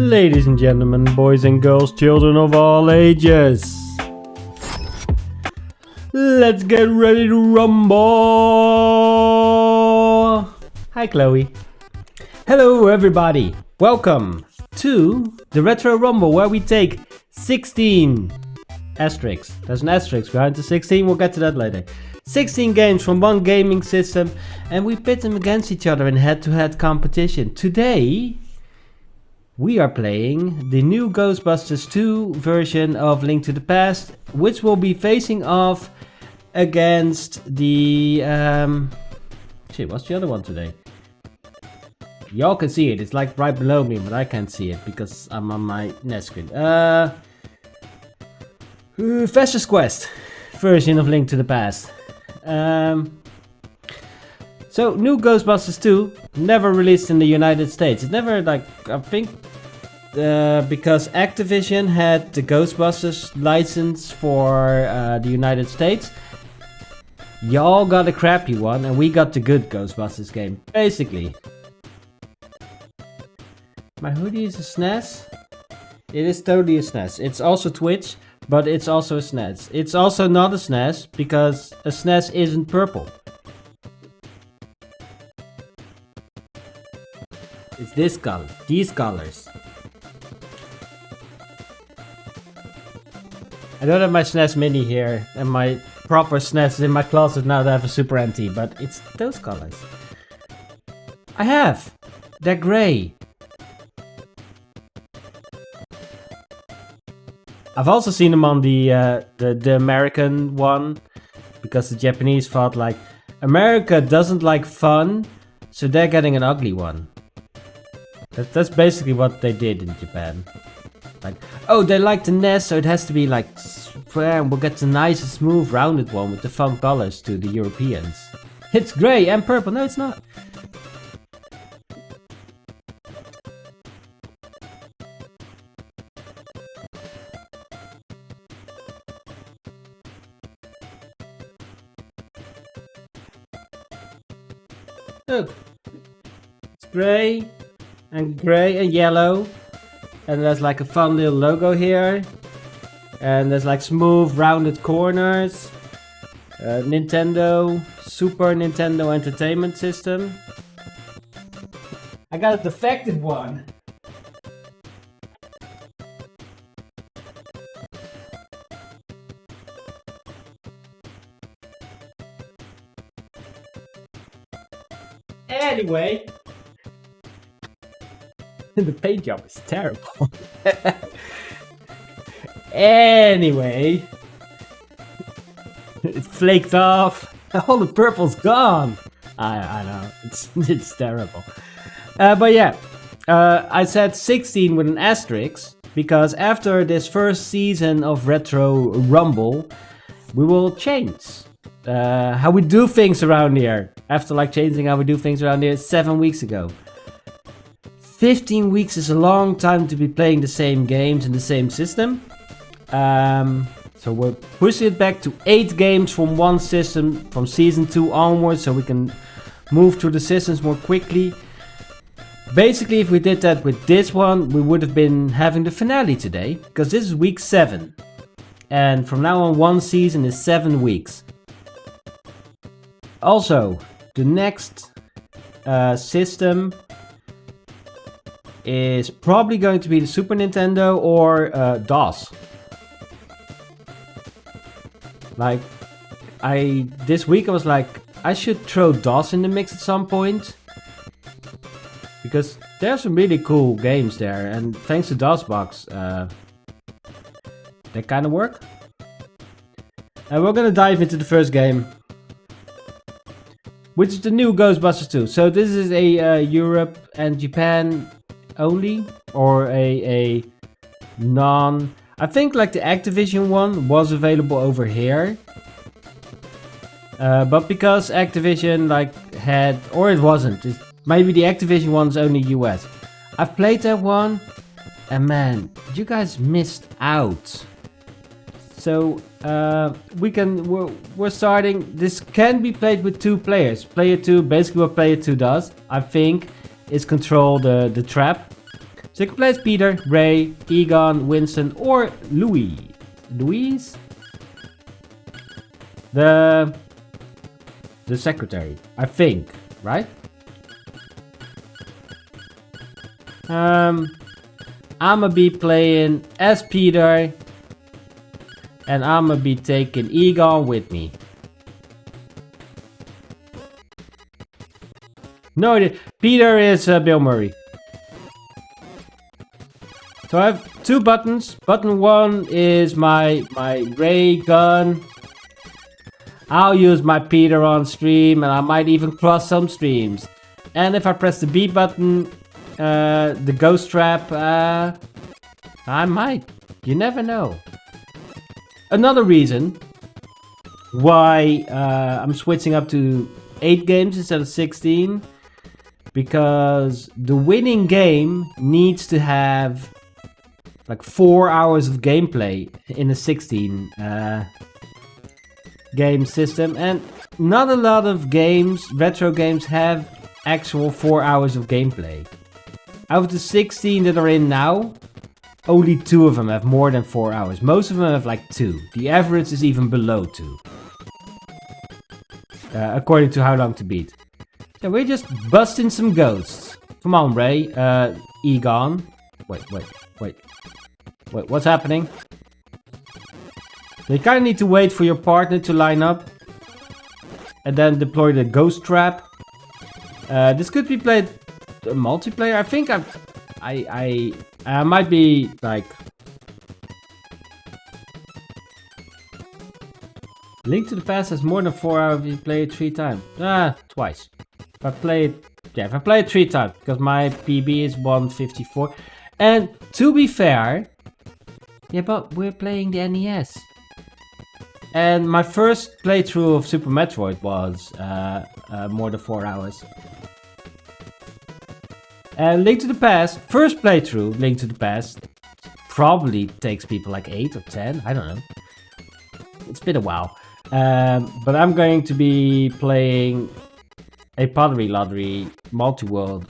Ladies and gentlemen, boys and girls, children of all ages, let's get ready to rumble! Hi Chloe. Hello everybody, welcome to the Retro Rumble where we take 16 asterisks. There's an asterisk behind the 16, we'll get to that later. 16 games from one gaming system and we pit them against each other in head-to-head competition. Today we are playing the new Ghostbusters 2 version of Link to the Past, which will be facing off against the... Shit, what's the other one today? Y'all can see it, it's like right below me, but I can't see it because I'm on my NES screen. Fastest Quest version of Link to the Past. So, new Ghostbusters 2, never released in the United States. It's never, like, I think, because Activision had the Ghostbusters license for the United States. Y'all got a crappy one, and we got the good Ghostbusters game, basically. My hoodie is a SNES? It is totally a SNES. It's also Twitch, but it's also a SNES. It's also not a SNES, because a SNES isn't purple. It's this color, these colors. I don't have my SNES Mini here, and my proper SNES is in my closet now that I have a Super NT, but it's those colors. I have! They're grey. I've also seen them on the American one, because the Japanese thought like, America doesn't like fun, so they're getting an ugly one. That's basically what they did in Japan. Like, oh, they like the NES, so it has to be like, we'll get the nice, smooth, rounded one with the fun colors to the Europeans. It's grey and purple. No, it's not. Look, it's grey and yellow, and there's like a fun little logo here, and there's like smooth rounded corners. Nintendo, Super Nintendo Entertainment System. I got a defective one. Anyway, the paint job is terrible. Anyway, it flaked off. All the purple's gone. I know, it's terrible. But yeah, I said 16 with an asterisk because after this first season of Retro Rumble, we will change how we do things around here. After like changing how we do things around here 7 weeks ago. 15 weeks is a long time to be playing the same games in the same system. So we're pushing it back to 8 games from one system from season 2 onwards, so we can move through the systems more quickly. Basically, if we did that with this one, we would have been having the finale today, because this is week 7. And from now on, one season is 7 weeks. Also, the next system is probably going to be the Super Nintendo or DOS. Like, this week I was like, I should throw DOS in the mix at some point. Because there's some really cool games there, and thanks to DOSBox, they kind of work. And we're gonna dive into the first game, which is the new Ghostbusters 2. So this is a Europe and Japan only, or a non... I think like the Activision one was available over here. But because Activision like had... Or it wasn't. Maybe the Activision one's only US. I've played that one. And man, you guys missed out. So we're starting. This can be played with 2 players. Player 2, basically what player 2 does, I think, is control the trap. Second place, Peter, Ray, Egon, Winston, or Louis. Louise? The secretary, I think, right? I'ma be playing as Peter, and I'ma be taking Egon with me. No, Peter is Bill Murray. So I have two buttons. Button 1 is my ray gun. I'll use my Peter on stream, and I might even cross some streams. And if I press the B button, the ghost trap, I might. You never know. Another reason why I'm switching up to 8 games instead of 16, because the winning game needs to have like 4 hours of gameplay in a 16 game system, and not a lot of games, retro games, have actual 4 hours of gameplay. Out of the 16 that are in now, only 2 of them have more than 4 hours. Most of them have like 2. The average is even below 2. According to How Long to Beat. Yeah, we're just busting some ghosts. Come on, Ray. Egon. Wait, what's happening? So you kind of need to wait for your partner to line up. And then deploy the ghost trap. This could be played multiplayer. I think I might be like... Link to the Past has more than 4 hours if you play it 3 times. Twice. If I play it 3 times, because my PB is 154. And to be fair, yeah, but we're playing the NES. And my first playthrough of Super Metroid was more than 4 hours. And Link to the Past, first playthrough, Link to the Past, probably takes people like 8 or 10, I don't know. It's been a while. But I'm going to be playing a Pottery Lottery multi-world.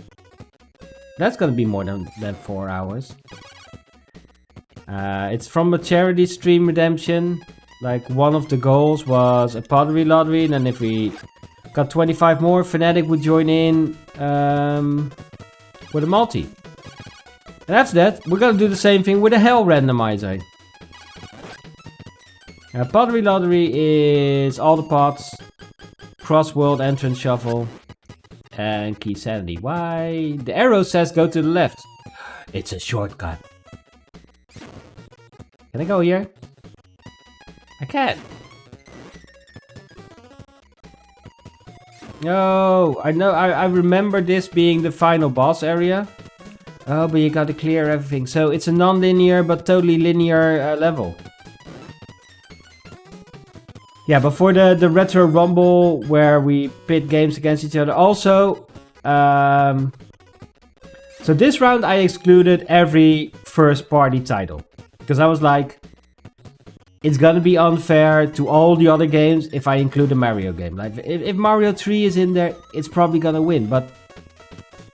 That's going to be more than 4 hours. It's from a charity stream redemption. Like, one of the goals was a Pottery Lottery, and then if we got 25 more, Fnatic would join in with a multi. And after that, we're going to do the same thing with a Hell randomizer. Pottery Lottery is all the pots, cross-world entrance shuffle, and key sanity. Why? The arrow says go to the left. It's a shortcut. Can I go here? I can't. No, I know. I remember this being the final boss area. Oh, but you gotta clear everything. So it's a non-linear but totally linear level. Yeah, but for the Retro Rumble, where we pit games against each other, also, so this round I excluded every first-party title. Because I was like, it's gonna be unfair to all the other games if I include a Mario game. Like, if Mario 3 is in there, it's probably gonna win. But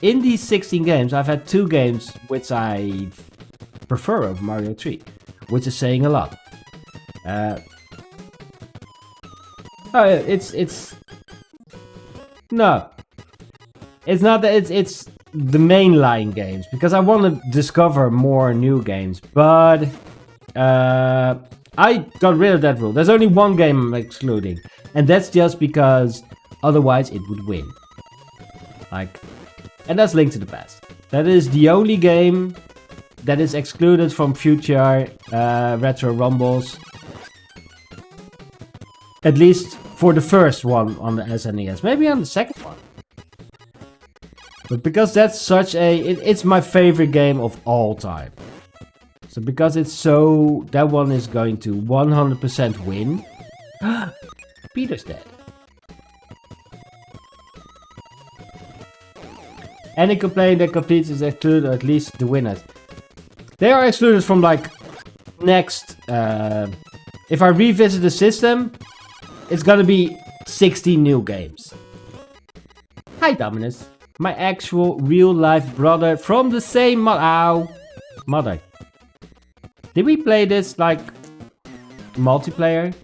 in these 16 games, I've had 2 games which I prefer over Mario 3. Which is saying a lot. Oh, it's no, it's not that. It's the mainline games, because I want to discover more new games. But I got rid of that rule. There's only one game I'm excluding, and that's just because otherwise it would win. Like, and that's Link to the Past. That is the only game that is excluded from future Retro Rumbles. At least for the first one on the SNES. Maybe on the second one. But because that's such a... It's my favorite game of all time. So because it's so... That one is going to 100% win. Peter's dead. Any complaint that competes is excluded, or at least the winners. They are excluded from, like, next... if I revisit the system... It's gonna be 16 new games. Hi, Dominus. My actual real life brother from the same mother. Did we play this like multiplayer?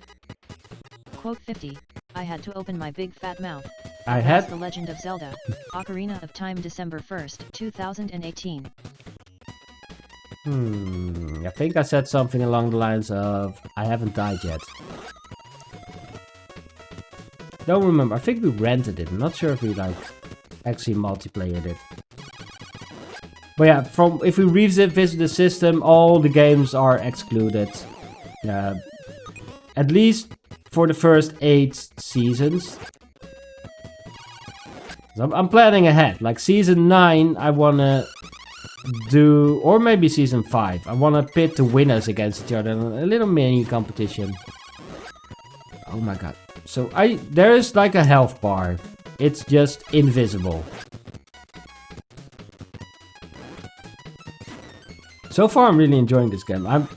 Quote 50. I had to open my big fat mouth. I had The Legend of Zelda, Ocarina of Time, December 1st, 2018. I think I said something along the lines of, I haven't died yet. Don't remember. I think we rented it. I'm not sure if we like actually multiplayed it. But yeah, if we revisit the system, all the games are excluded. At least for the first 8 seasons. So I'm planning ahead. Like season 9, I wanna do, or maybe season 5. I wanna pit the winners against each other in a little mini competition. Oh my god. So there is like a health bar. It's just invisible. So far, I'm really enjoying this game. I'm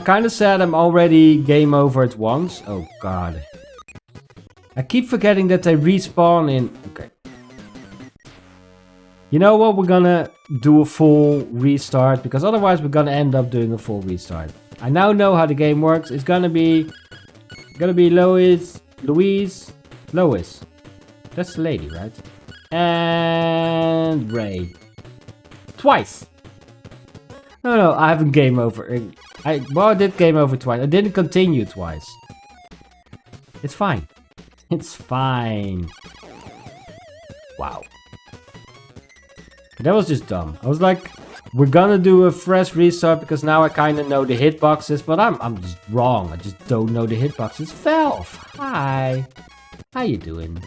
kind of sad I'm already game over at once. Oh god. I keep forgetting that they respawn in... Okay. You know what? We're gonna do a full restart, because otherwise we're gonna end up doing a full restart. I now know how the game works. It's gonna be Lois. That's the lady, right? And Ray. Twice. No, I haven't game over. I did game over twice. I didn't continue twice. It's fine. It's fine. Wow. That was just dumb. I was like, we're gonna do a fresh restart because now I kind of know the hitboxes, but I'm just wrong. I just don't know the hitboxes. Valve, hi. How you doing?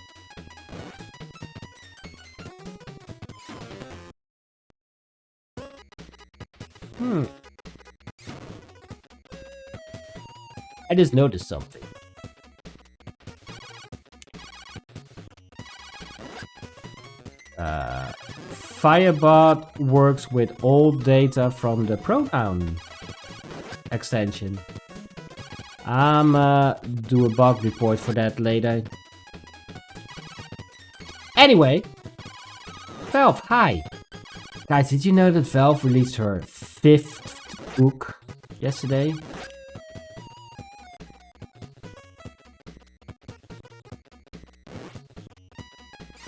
I just noticed something. Firebot works with old data from the pronoun extension. I'm do a bug report for that later. Anyway, Valve, hi. Guys, did you know that Valve released her 5th book yesterday?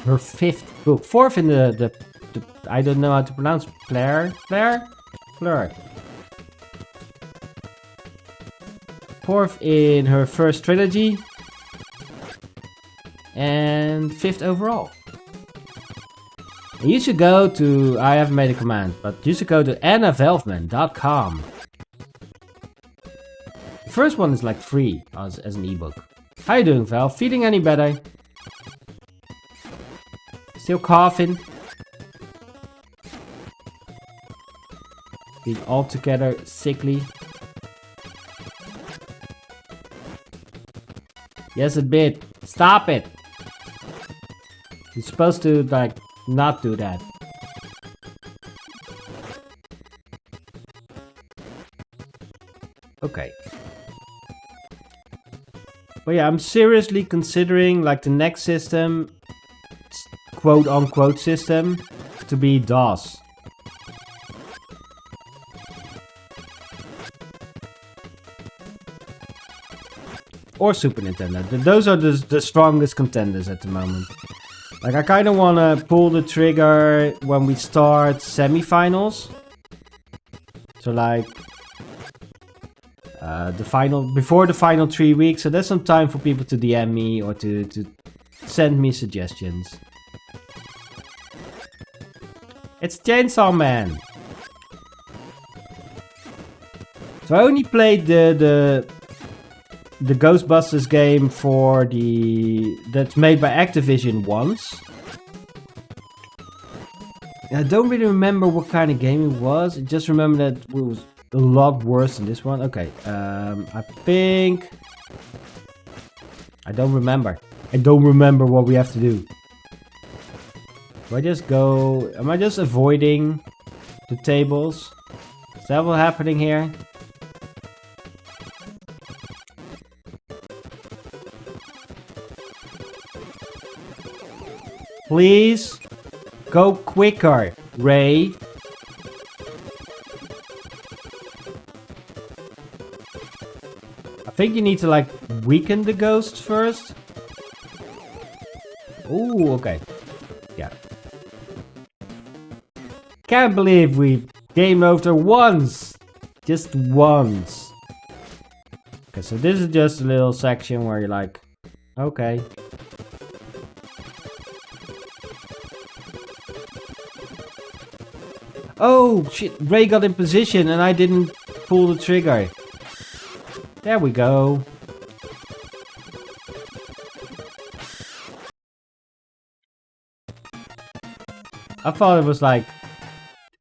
Her 5th book. 4th in the I don't know how to pronounce Flare. 4th in her first trilogy. And 5th overall. And you should go to, I haven't made a command, but you should go to annavelvman.com. The first one is like free as an ebook. How you doing, Valve? Feeling any better? Still coughing? Being altogether sickly? Yes, a bit. Stop it! You're supposed to, like, not do that. Okay. But yeah, I'm seriously considering, like, the next system, quote-unquote system, to be DOS. Or Super Nintendo. Those are the strongest contenders at the moment. Like, I kind of want to pull the trigger when we start semifinals. So, like, before the final 3 weeks. So there's some time for people to DM me or to send me suggestions. It's Chainsaw Man. So I only played the Ghostbusters game that's made by Activision once. I don't really remember what kind of game it was. I just remember that it was a lot worse than this one. Okay, I think... I don't remember. I don't remember what we have to do. Do I just go... Am I just avoiding the tables? Is that what's happening here? Please? Go quicker, Ray. I think you need to like weaken the ghosts first. Ooh, okay. Yeah. Can't believe we game over once. Just once. Okay, so this is just a little section where you're like, okay. Oh shit, Ray got in position and I didn't pull the trigger. There we go. I thought it was like,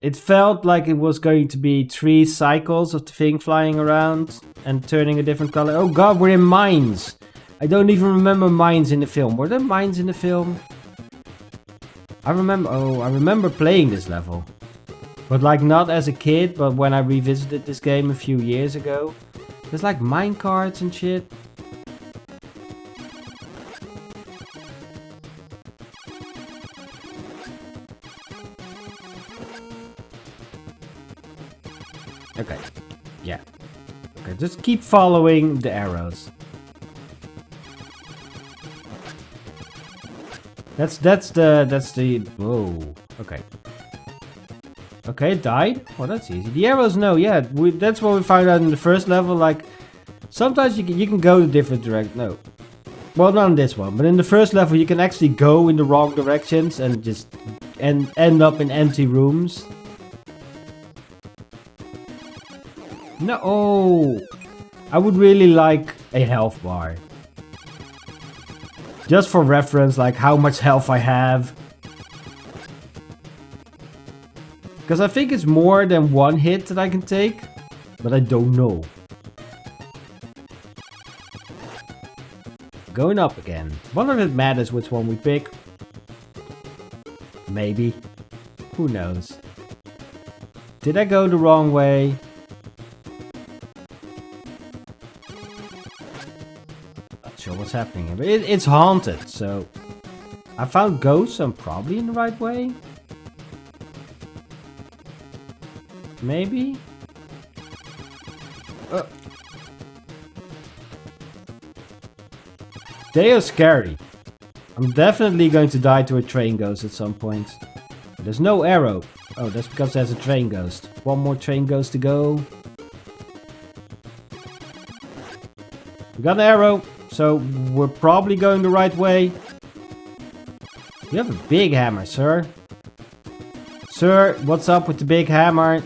it felt like it was going to be 3 cycles of the thing flying around and turning a different color. Oh god, we're in mines. I don't even remember mines in the film. Were there mines in the film? I remember playing this level. But like not as a kid, but when I revisited this game a few years ago. There's like mine carts and shit. Okay, yeah. Okay, just keep following the arrows. That's the whoa. Okay. Okay, it died. Well, that's easy. The arrows, no, yeah. That's what we found out in the first level. Like, sometimes you can go to different directions. No, well, not in this one, but in the first level, you can actually go in the wrong directions and just end up in empty rooms. No, oh, I would really like a health bar. Just for reference, like how much health I have. Because I think it's more than 1 hit that I can take, but I don't know. Going up again. Wonder if it matters which one we pick. Maybe. Who knows? Did I go the wrong way? Not sure what's happening here, but it's haunted, so... I found ghosts, I'm probably in the right way. Maybe? They are scary. I'm definitely going to die to a train ghost at some point. There's no arrow. Oh, that's because there's a train ghost. 1 more train ghost to go. We got an arrow, so we're probably going the right way. You have a big hammer, sir. Sir, what's up with the big hammer?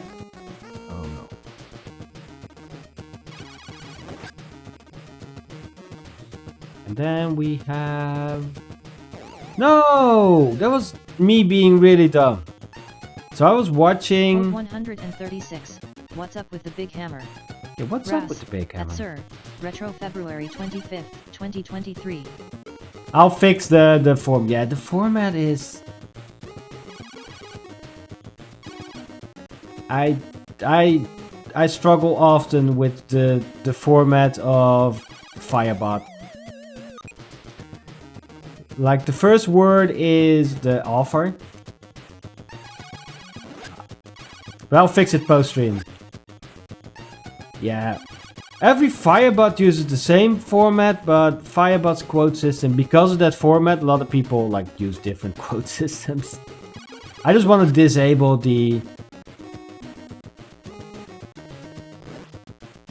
Then we have... No! That was me being really dumb. So I was watching... 136. What's up with the big hammer? Yeah, what's up with the big hammer? That's Sir. Retro February 25th, 2023. I'll fix the form. Yeah, the format is... I struggle often with the format of Firebot. Like the first word is the offer. But I'll fix it post-stream. Yeah. Every Firebot uses the same format, but Firebot's quote system, because of that format, a lot of people like use different quote systems. I just want to disable the...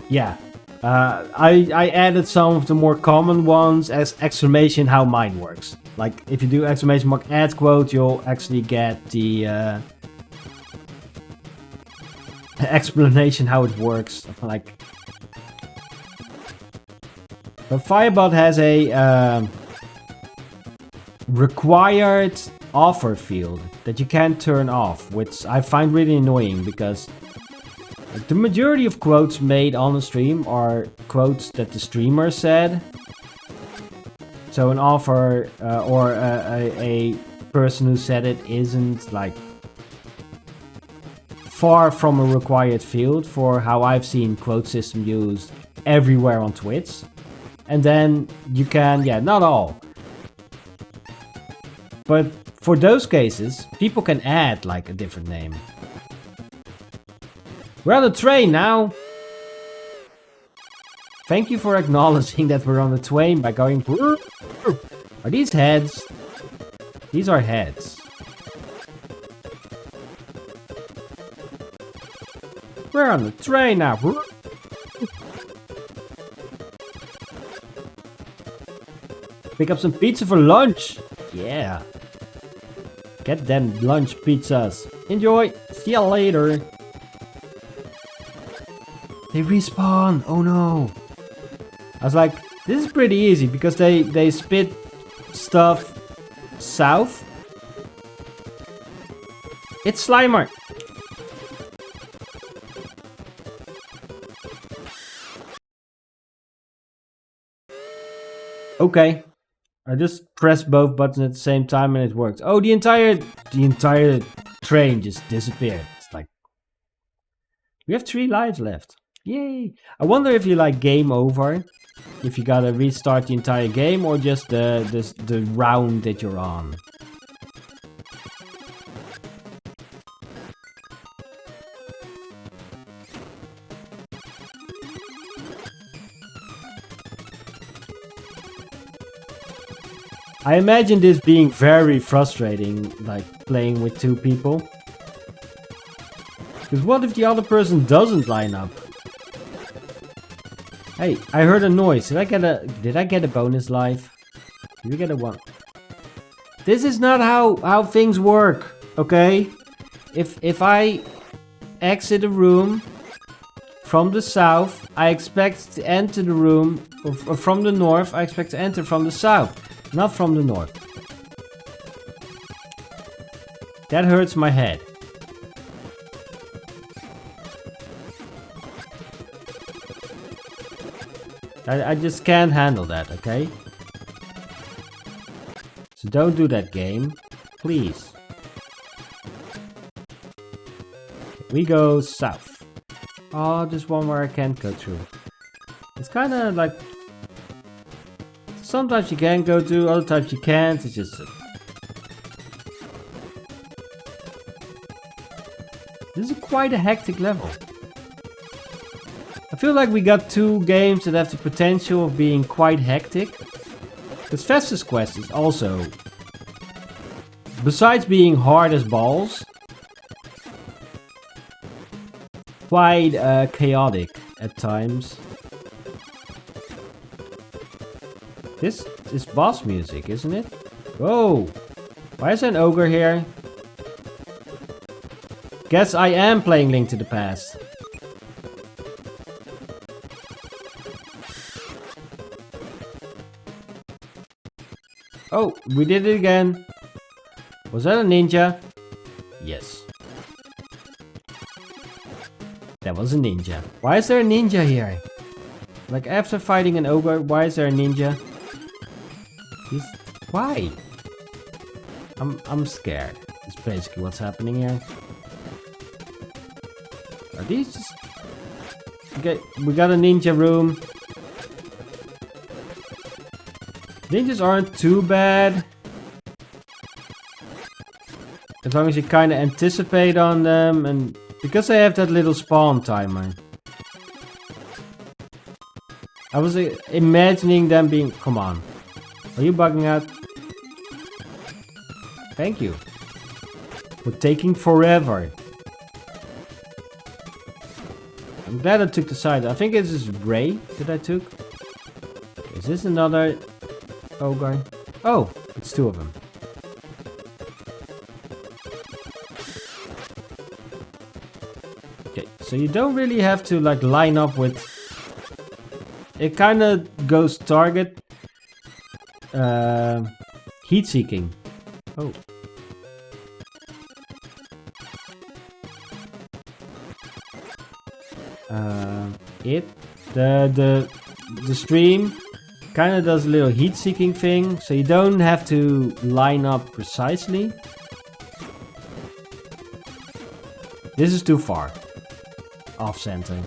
Yeah. I added some of the more common ones as exclamation how mine works. Like if you do exclamation mark add quote, you'll actually get the explanation how it works. Like, but Firebot has a required offer field that you can't turn off, which I find really annoying because the majority of quotes made on the stream are quotes that the streamer said. So an offer or a person who said it isn't like far from a required field for how I've seen quote system used everywhere on Twitch. And then you can, yeah, not all. But for those cases, people can add like a different name. We're on the train now. Thank you for acknowledging that we're on the train by going... Are these heads? These are heads. We're on the train now. Pick up some pizza for lunch. Yeah. Get them lunch pizzas. Enjoy. See you later. They respawn. Oh no. I was like, this is pretty easy because they spit stuff south. It's Slimer. Okay. I just pressed both buttons at the same time and it worked. Oh, the entire train just disappeared. It's like, we have 3 lives left. Yay! I wonder if you like game over, if you gotta restart the entire game or just the round that you're on. I imagine this being very frustrating, like playing with 2 people. Because what if the other person doesn't line up? Hey, I heard a noise. Did I get a bonus life? Did we get a 1? This is not how things work, okay? If I exit a room from the south, I expect to enter the room, or from the north, I expect to enter from the south, not from the north. That hurts my head. I just can't handle that, okay? So don't do that, game. Please. We go south. Oh, there's one where I can't go through. It's kind of like... Sometimes you can go through, other times you can't. It's just... This is quite a hectic level. I feel like we got 2 games that have the potential of being quite hectic. Because Festus Quest is also, besides being hard as balls, quite chaotic at times. This is boss music, isn't it? Whoa! Why is there an ogre here? Guess I am playing Link to the Past. Oh, we did it again. Was that a ninja? Yes. That was a ninja. Why is there a ninja here? Like after fighting an ogre, why is there a ninja? Why? I'm scared. It's basically what's happening here. Are these just... Okay, we got a ninja room. Ninjas aren't too bad. As long as you kind of anticipate on them and... Because they have that little spawn timer. I was imagining them being... Come on. Are you bugging out? Thank you. For taking forever. I'm glad I took the side. I think it's this Ray that I took. Is this another ogre? Oh, it's 2 of them. Okay, so you don't really have to like line up with... It kind of goes target heat seeking. Oh. The stream kind of does a little heat seeking thing, so you don't have to line up precisely. This is too far off center.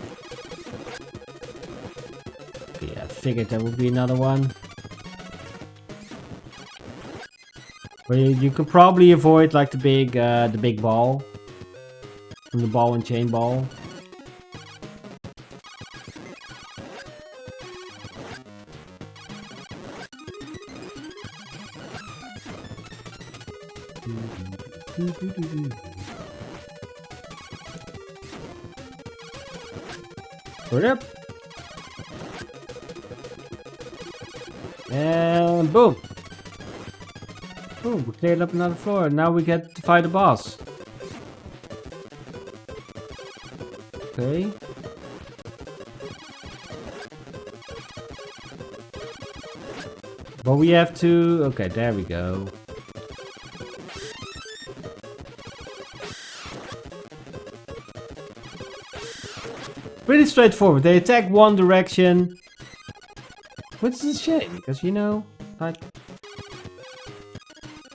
Okay, I figured there would be another one. But you can probably avoid like the big ball. From the ball and chain ball. Put up. And boom. Boom, we cleared up another floor. Now we get to fight the boss. Okay. But we have to... Okay, there we go. Pretty straightforward. They attack one direction. Which is a shame, because you know, like...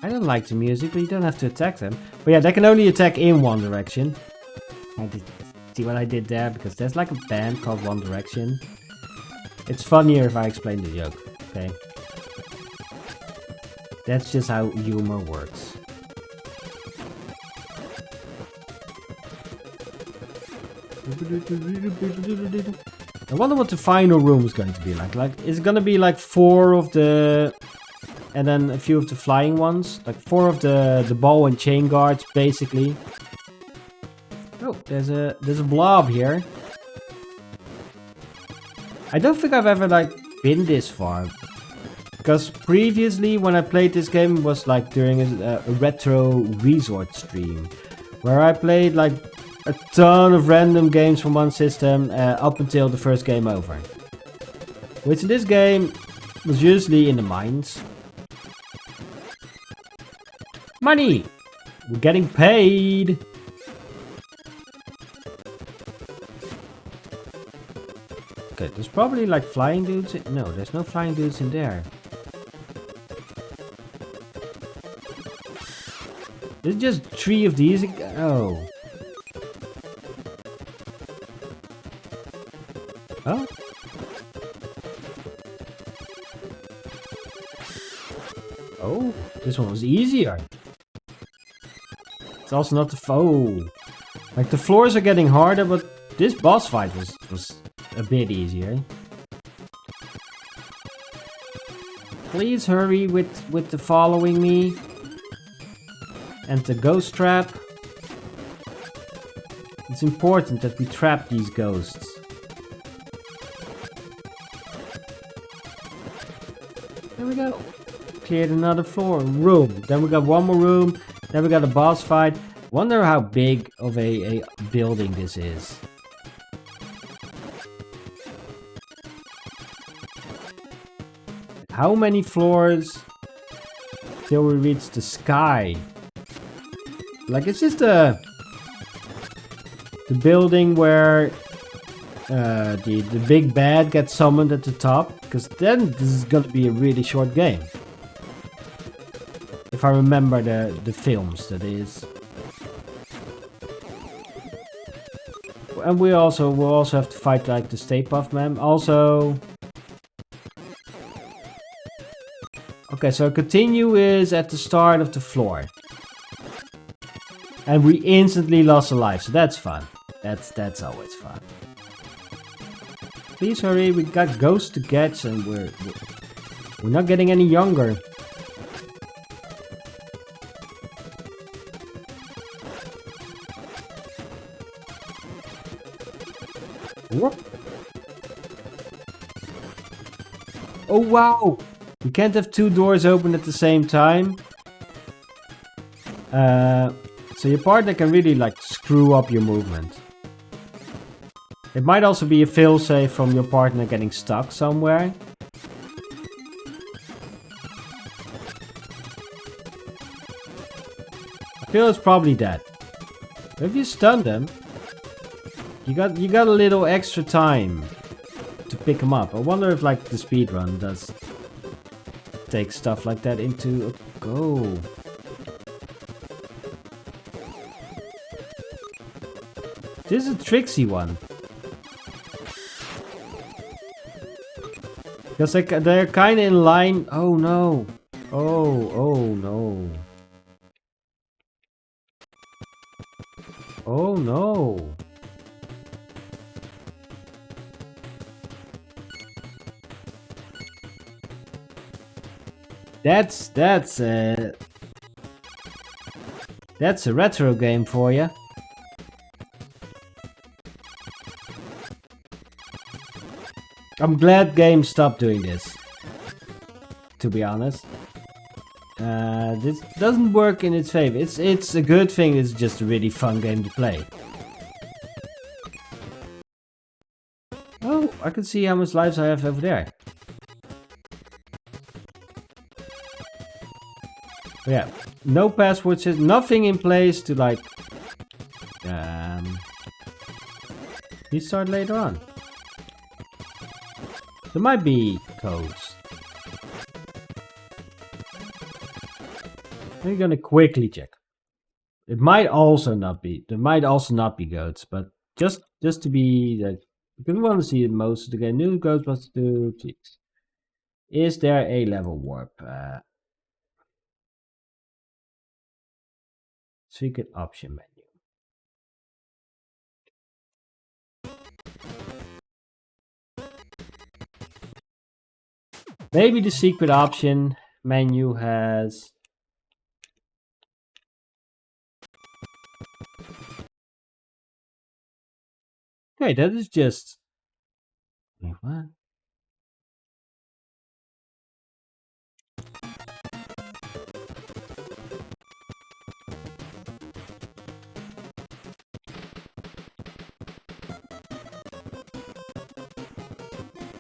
I don't like the music, but you don't have to attack them. But yeah, they can only attack in one direction. See what I did there? Because there's like a band called One Direction. It's funnier if I explain the joke, okay? That's just how humor works. I wonder what the final room is going to be like. Like, is it going to be like 4 of the... And then a few of the flying ones? Like 4 of the ball and chain guards, basically. Oh, there's a blob here. I don't think I've ever like been this far. Because previously when I played this game was like during a retro resort stream. Where I played like a ton of random games from one system up until the first game over. Which in this game was usually in the mines. Money! We're getting paid! Okay, there's probably like flying dudes. No, there's no flying dudes in there. There's just 3 of these. Oh. Oh? Oh, this one was easier. It's also not the foe. Like the floors are getting harder, but this boss fight was a bit easier. Please hurry with the following me. And the ghost trap. It's important that we trap these ghosts. There we go. Cleared another floor. Room. Then we got one more room. Then we got a boss fight. Wonder how big of a building this is. How many floors till we reach the sky? Like, it's just the building where the big bad gets summoned at the top. Because then this is gonna be a really short game. If I remember the films, that is. And we'll also have to fight like the Stay Puft Man. Also... Okay, so continue is at the start of the floor. And we instantly lost a life, so that's fun. That's always fun. Please hurry, we got ghosts to catch and we're not getting any younger. Whoop. Oh wow! You can't have 2 doors open at the same time. So your partner can really like screw up your movement. It might also be a failsafe from your partner getting stuck somewhere. I feel it's probably that. But if you stun them, you got a little extra time to pick them up. I wonder if like the speedrun does take stuff like that into a go. This is a tricksy one. Because they're kind of in line. Oh no. Oh no. Oh no. That's a retro game for you. I'm glad games stopped doing this, to be honest. This doesn't work in its favor. It's a good thing. It's just a really fun game to play. Oh, I can see how much lives I have over there. Yeah, no password system, nothing in place to like restart later on. There might be codes. I'm gonna quickly check. It might also not be. There might also not be codes, but just to be like, because we want to see most of the game. New Ghostbusters II. Jeez. Is there a level warp? Secret option menu. Maybe the secret option menu has... Okay, that is just... Wait, what?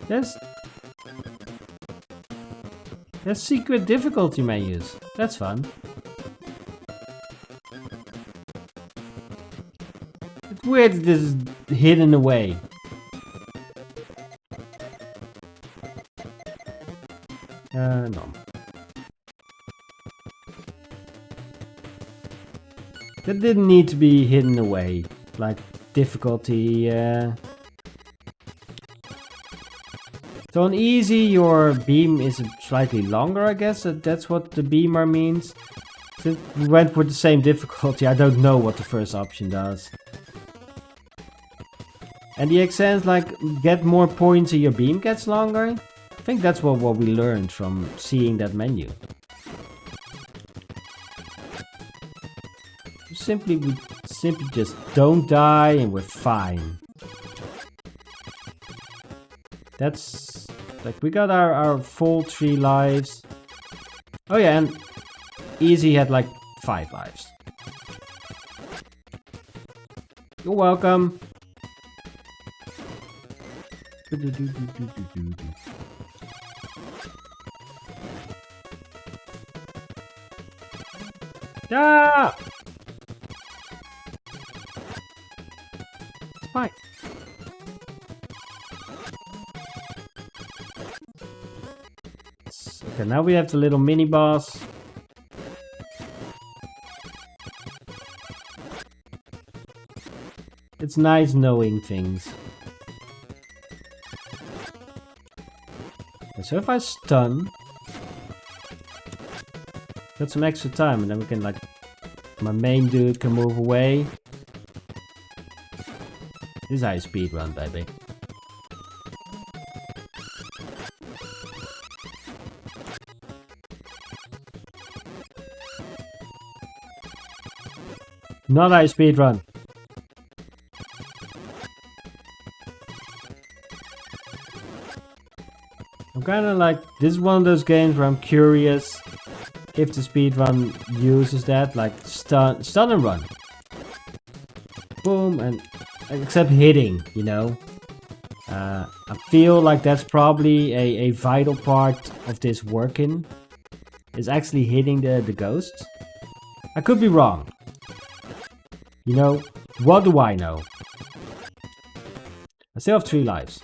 There's secret difficulty menus. That's fun. It's weird that this is hidden away. No. That didn't need to be hidden away. Like difficulty. So on easy, your beam is slightly longer, I guess. That's what the beamer means. Since we went with the same difficulty, I don't know what the first option does. And the extends like get more points and your beam gets longer. I think that's what we learned from seeing that menu. We simply just don't die and we're fine. That's like we got our full 3 lives. Oh yeah, and easy had like 5 lives. You're welcome. Ah! It's fine. Okay, now we have the little mini boss. It's nice knowing things. Okay, so if I stun, got some extra time, and then we can like, my main dude can move away. This is how you speedrun, baby. Not how you speedrun. I'm kind of like, this is one of those games where I'm curious if the speedrun uses that, like stun and run. Boom, and except hitting, you know. I feel like that's probably a vital part of this working, is actually hitting the ghosts. I could be wrong. You know, what do I know? I still have 3 lives.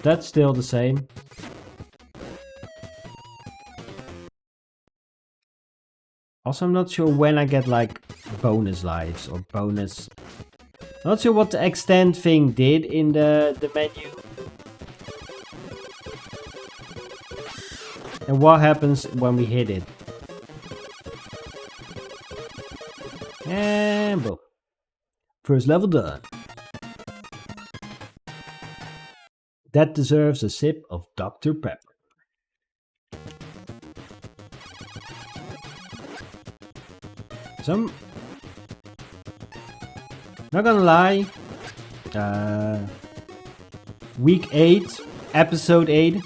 That's still the same. Also, I'm not sure when I get like bonus lives or bonus. Not sure what the extend thing did in the menu. And what happens when we hit it. And boom. First level done. That deserves a sip of Dr. Pepper. Not gonna lie, week 8, episode 8,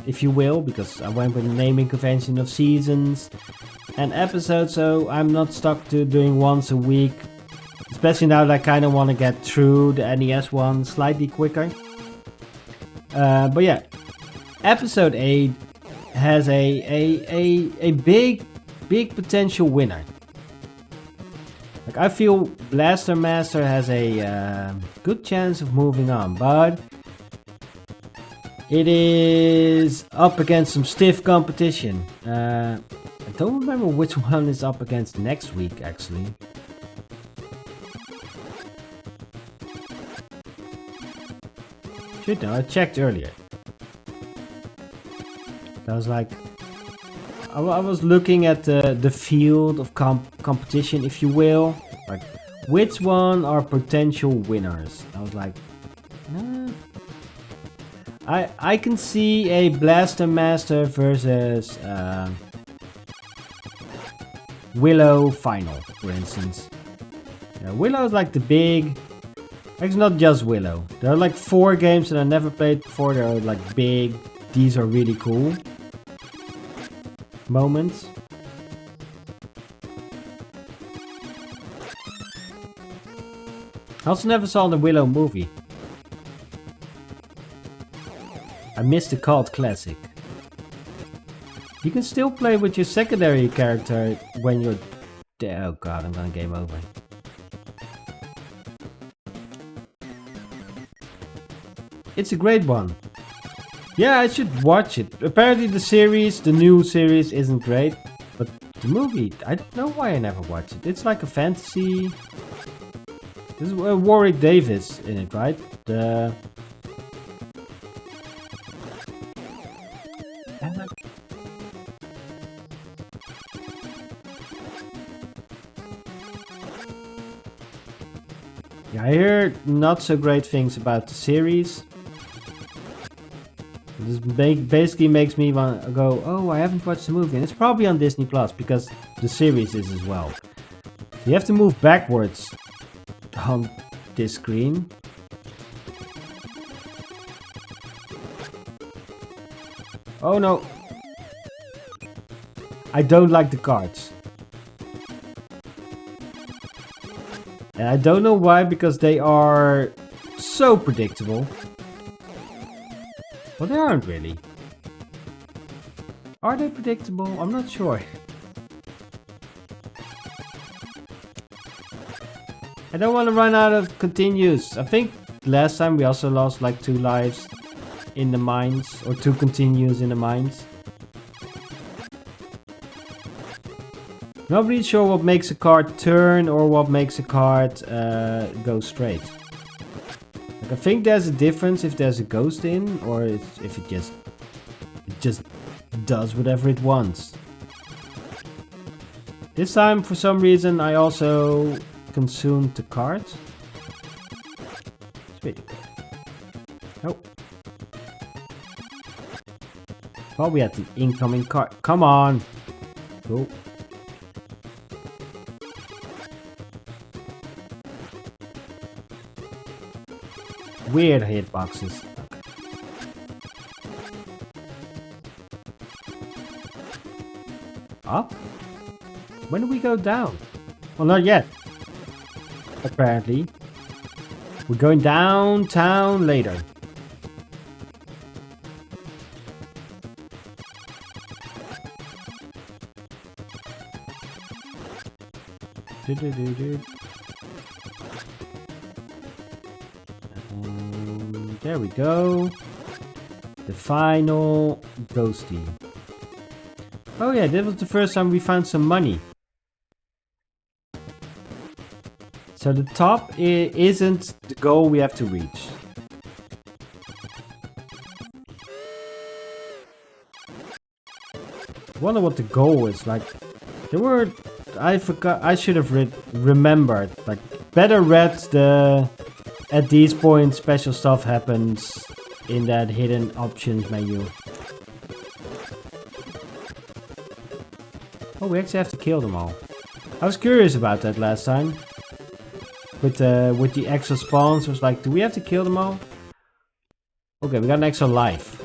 if you will, because I went with the naming convention of seasons and episodes, so I'm not stuck to doing once a week, especially now that I kind of want to get through the NES one slightly quicker. But yeah, episode 8 has a big potential winner. Like, I feel Blaster Master has a good chance of moving on, but it is up against some stiff competition. I don't remember which one is up against next week, actually. Should know, I checked earlier. I was like, I was looking at the field of competition, if you will. Like, which one are potential winners? I was like, nah. I can see a Blaster Master versus Willow final, for instance. Yeah, Willow is like the big... It's not just Willow. There are like 4 games that I never played before. They are like big. These are really cool moments. I also never saw the Willow movie. I missed the cult classic. You can still play with your secondary character when you're there. Oh god, I'm gonna game over. It's a great one. Yeah, I should watch it. Apparently the new series isn't great, but the movie, I don't know why I never watched it. It's like a fantasy. This is Warwick Davis in it, right? Yeah, I hear not so great things about the series. This basically makes me want to go, oh, I haven't watched the movie. And it's probably on Disney Plus because the series is as well. You have to move backwards on this screen. Oh no. I don't like the cards. And I don't know why, because they are so predictable. Well, they aren't really. Are they predictable? I'm not sure. I don't want to run out of continues. I think last time we also lost like 2 lives in the mines, or 2 continues in the mines. Nobody's sure what makes a card turn or what makes a card go straight. Like, I think there's a difference if there's a ghost in, or if it just does whatever it wants. This time, for some reason, I also consumed the cards. Sweet. Nope. Oh, we had the incoming card. Come on. Cool. Weird hitboxes. Okay. Up? When do we go down? Well, not yet. Apparently. We're going downtown later. There we go. The final ghosty. Oh yeah, that was the first time we found some money. So the top isn't the goal we have to reach. I wonder what the goal is. Like, there were... I forgot... I should have remembered. Like, better read the... At these points, special stuff happens in that hidden options menu. Oh, we actually have to kill them all. I was curious about that last time. With the extra spawns, I was like, do we have to kill them all? Okay, we got an extra life.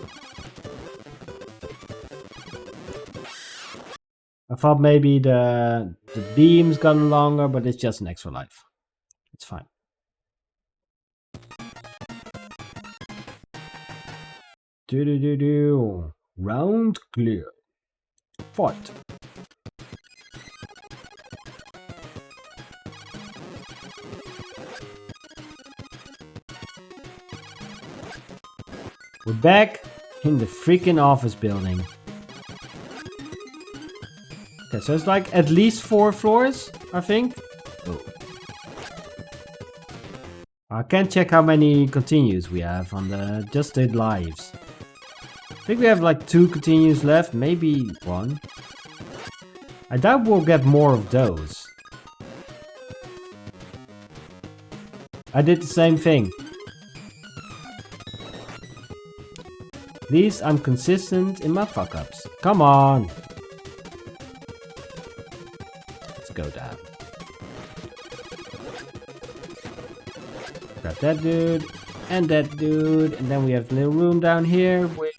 I thought maybe the beam's gotten longer, but it's just an extra life. It's fine. Do. Round clear. Fight. We're back in the freaking office building. Okay, so it's like at least 4 floors, I think. Oh. I can't check how many continues we have on the just the lives. I think we have like 2 continues left, maybe 1. I doubt we'll get more of those. I did the same thing. At least I'm consistent in my fuck-ups. Come on! Let's go down. Got that dude, and that dude, and then we have a little room down here with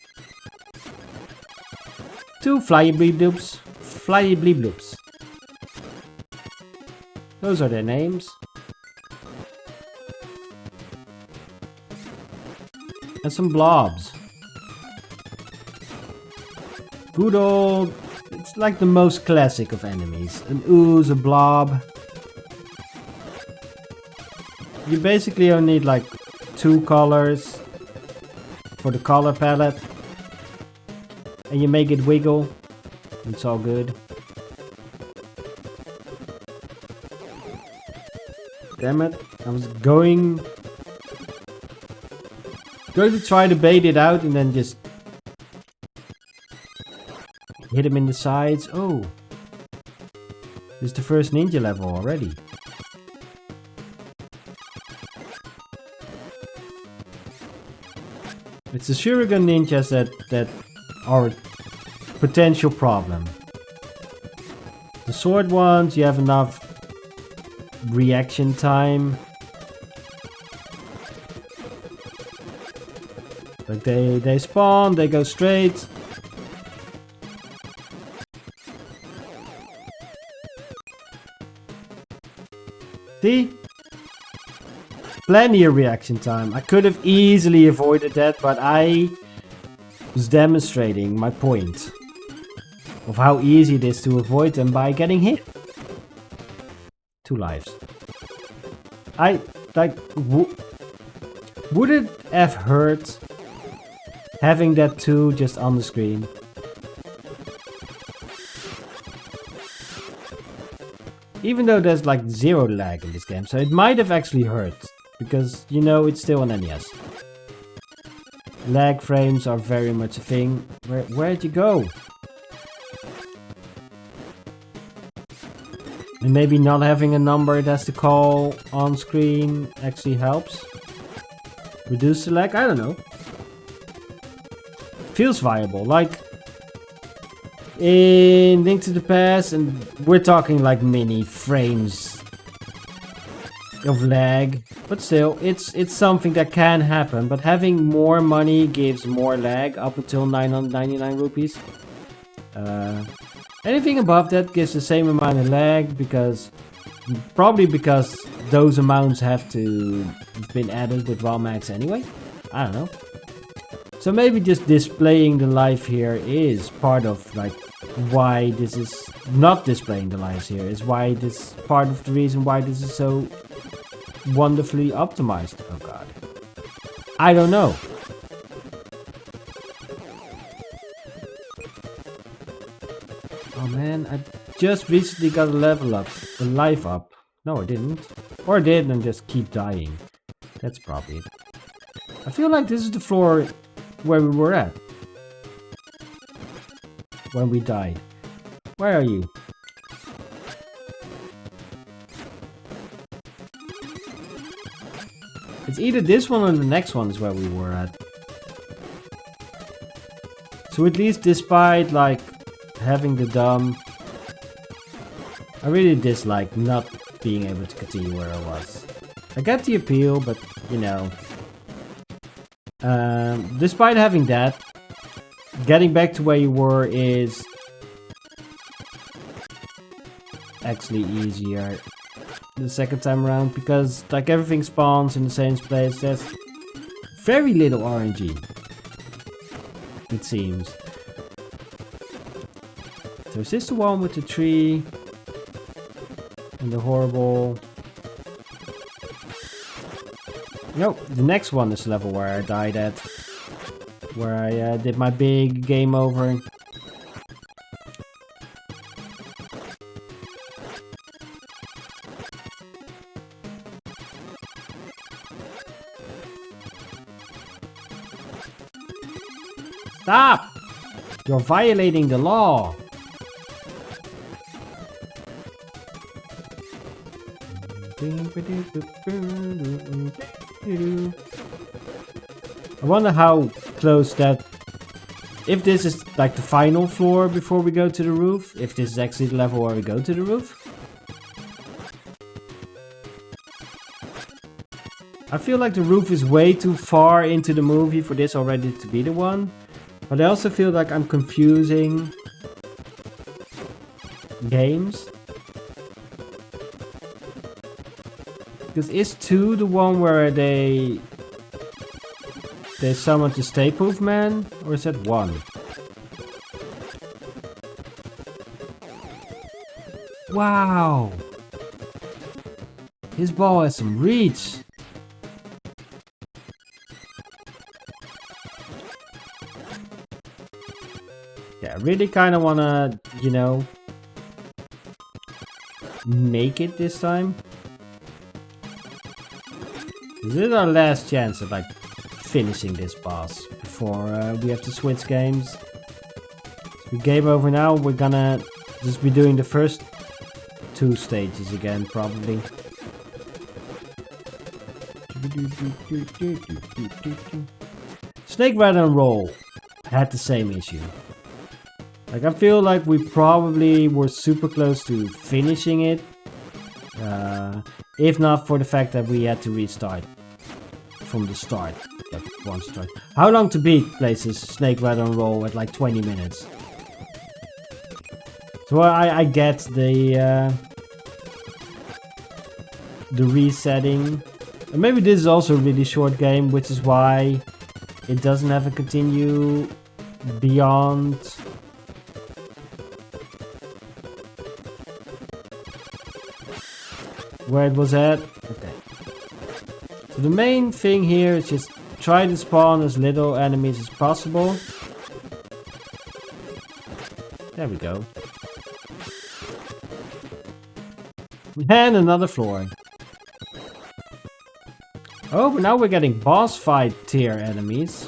2 flyy bleep bloops. Flyy bleep bloops. Those are their names. And some blobs. Good old... It's like the most classic of enemies. An ooze, a blob. You basically only need like 2 colors for the color palette. And you make it wiggle. It's all good. Damn it. I was going to try to bait it out and then just hit him in the sides. Oh. This is the first ninja level already. It's the shuriken ninjas that are a potential problem. The sword ones, you have enough reaction time. Like they spawn, they go straight. See? Plenty of reaction time. I could have easily avoided that, but I was demonstrating my point of how easy it is to avoid them by getting hit. 2 lives. I like. Would it have hurt having that 2 just on the screen? Even though there's like 0 lag in this game, so it might have actually hurt. Because, you know, it's still an NES. Lag frames are very much a thing. Where'd you go? And maybe not having a number it has to call on screen actually helps. Reduce the lag? I don't know. Feels viable. Like in Link to the Past, and we're talking like mini frames of lag. But still, it's something that can happen. But having more money gives more lag up until 999 rupees. Anything above that gives the same amount of lag because probably because those amounts have to been added with raw max anyway. I don't know. So maybe just displaying the life here is part of like why this is not displaying the lives here. Is why this part of the reason why this is so wonderfully optimized. Oh god. I don't know. Oh man, I just recently got a level up. A life up. No, I didn't. Or I did and just keep dying. That's probably it. I feel like this is the floor where we were at. When we died. Where are you? It's either this one or the next one is where we were at. So at least despite like having the dumb, I really dislike not being able to continue where I was. I got the appeal, but you know, despite having that, getting back to where you were is actually easier the second time around, because like everything spawns in the same place. There's very little RNG, it seems. So is this the one with the tree and the horrible... No, the next one is the level where I died at, where I did my big game over. Stop! You're violating the law! I wonder how close that... If this is like the final floor before we go to the roof, if this is actually the level where we go to the roof. I feel like the roof is way too far into the movie for this already to be the one. But I also feel like I'm confusing games. Because is 2 the one where they summon the Stay Poof Man? Or is that 1? Wow! His ball has some reach! Yeah, I really kind of want to, you know, make it this time. This is our last chance at like finishing this boss before we have to switch games. So game over now. We're gonna just be doing the first 2 stages again, probably. Snake, Rattle, and Roll had the same issue. Like, I feel like we probably were super close to finishing it. If not for the fact that we had to restart from the start. Like, one start. How long to beat places Snake, Rattle, and Roll at like 20 minutes. So I get the resetting. And maybe this is also a really short game, which is why it doesn't have a continue beyond... where it was at. Okay. So the main thing here is just try to spawn as little enemies as possible. There we go. And another floor. Oh, but now we're getting boss fight tier enemies.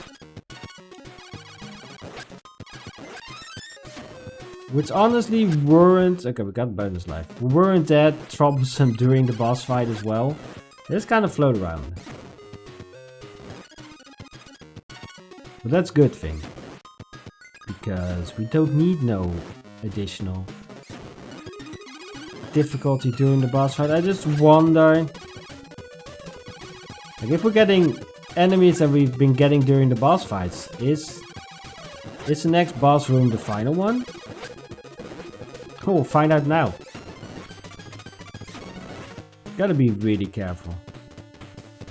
Which honestly weren't... Okay, we got bonus life. Weren't that troublesome during the boss fight as well. They just kind of float around. But that's a good thing. Because we don't need no additional difficulty during the boss fight. I just wonder... Like, if we're getting enemies that we've been getting during the boss fights, is the next boss room the final one? Oh, we'll find out now. Gotta be really careful.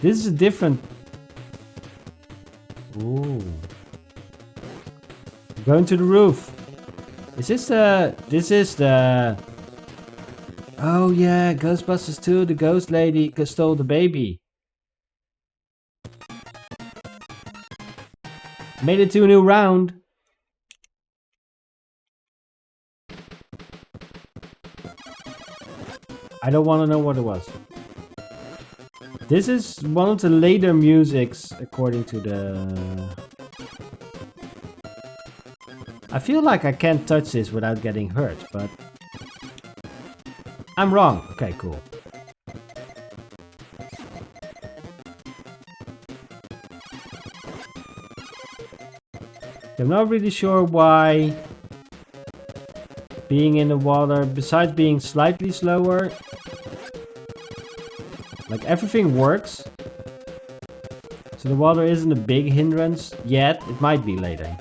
This is a different... Ooh. Going to the roof. Is this the... This is the... Oh yeah, Ghostbusters II, the ghost lady stole the baby. Made it to a new round. I don't want to know what it was. This is one of the later musics, according to the... I feel like I can't touch this without getting hurt, but... I'm wrong. Okay, cool. I'm not really sure why being in the water, besides being slightly slower, like everything works. So the water isn't a big hindrance yet. It might be later.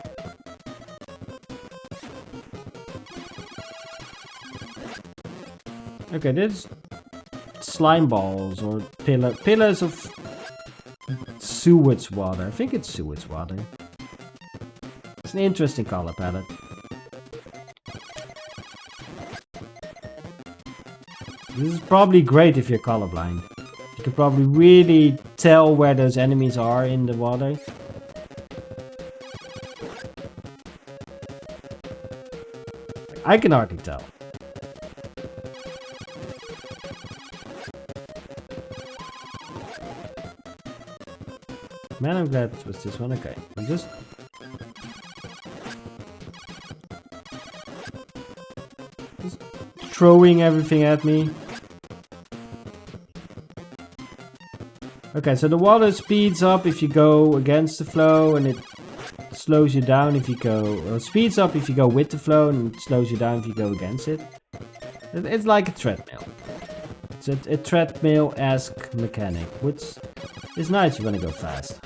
Okay, this slime balls or pillars of sewage water. I think it's sewage water. It's an interesting color palette. This is probably great if you're colorblind. You can probably really tell where those enemies are in the water. I can hardly tell. Man, I'm glad it was this one. Okay, I'm just throwing everything at me. Okay, so the water speeds up if you go against the flow, and it slows you down if you go, or speeds up if you go with the flow, and it slows you down if you go against it. It's like a treadmill. It's a treadmill-esque mechanic, which is nice if you want to go fast.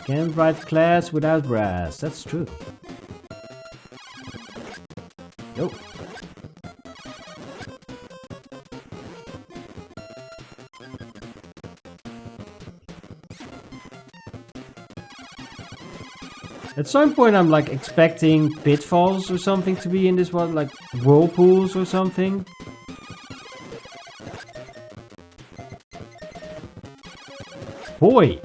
Can't write class without brass, that's true. Nope. At some point I'm like expecting pitfalls or something to be in this one, like whirlpools or something. Boy,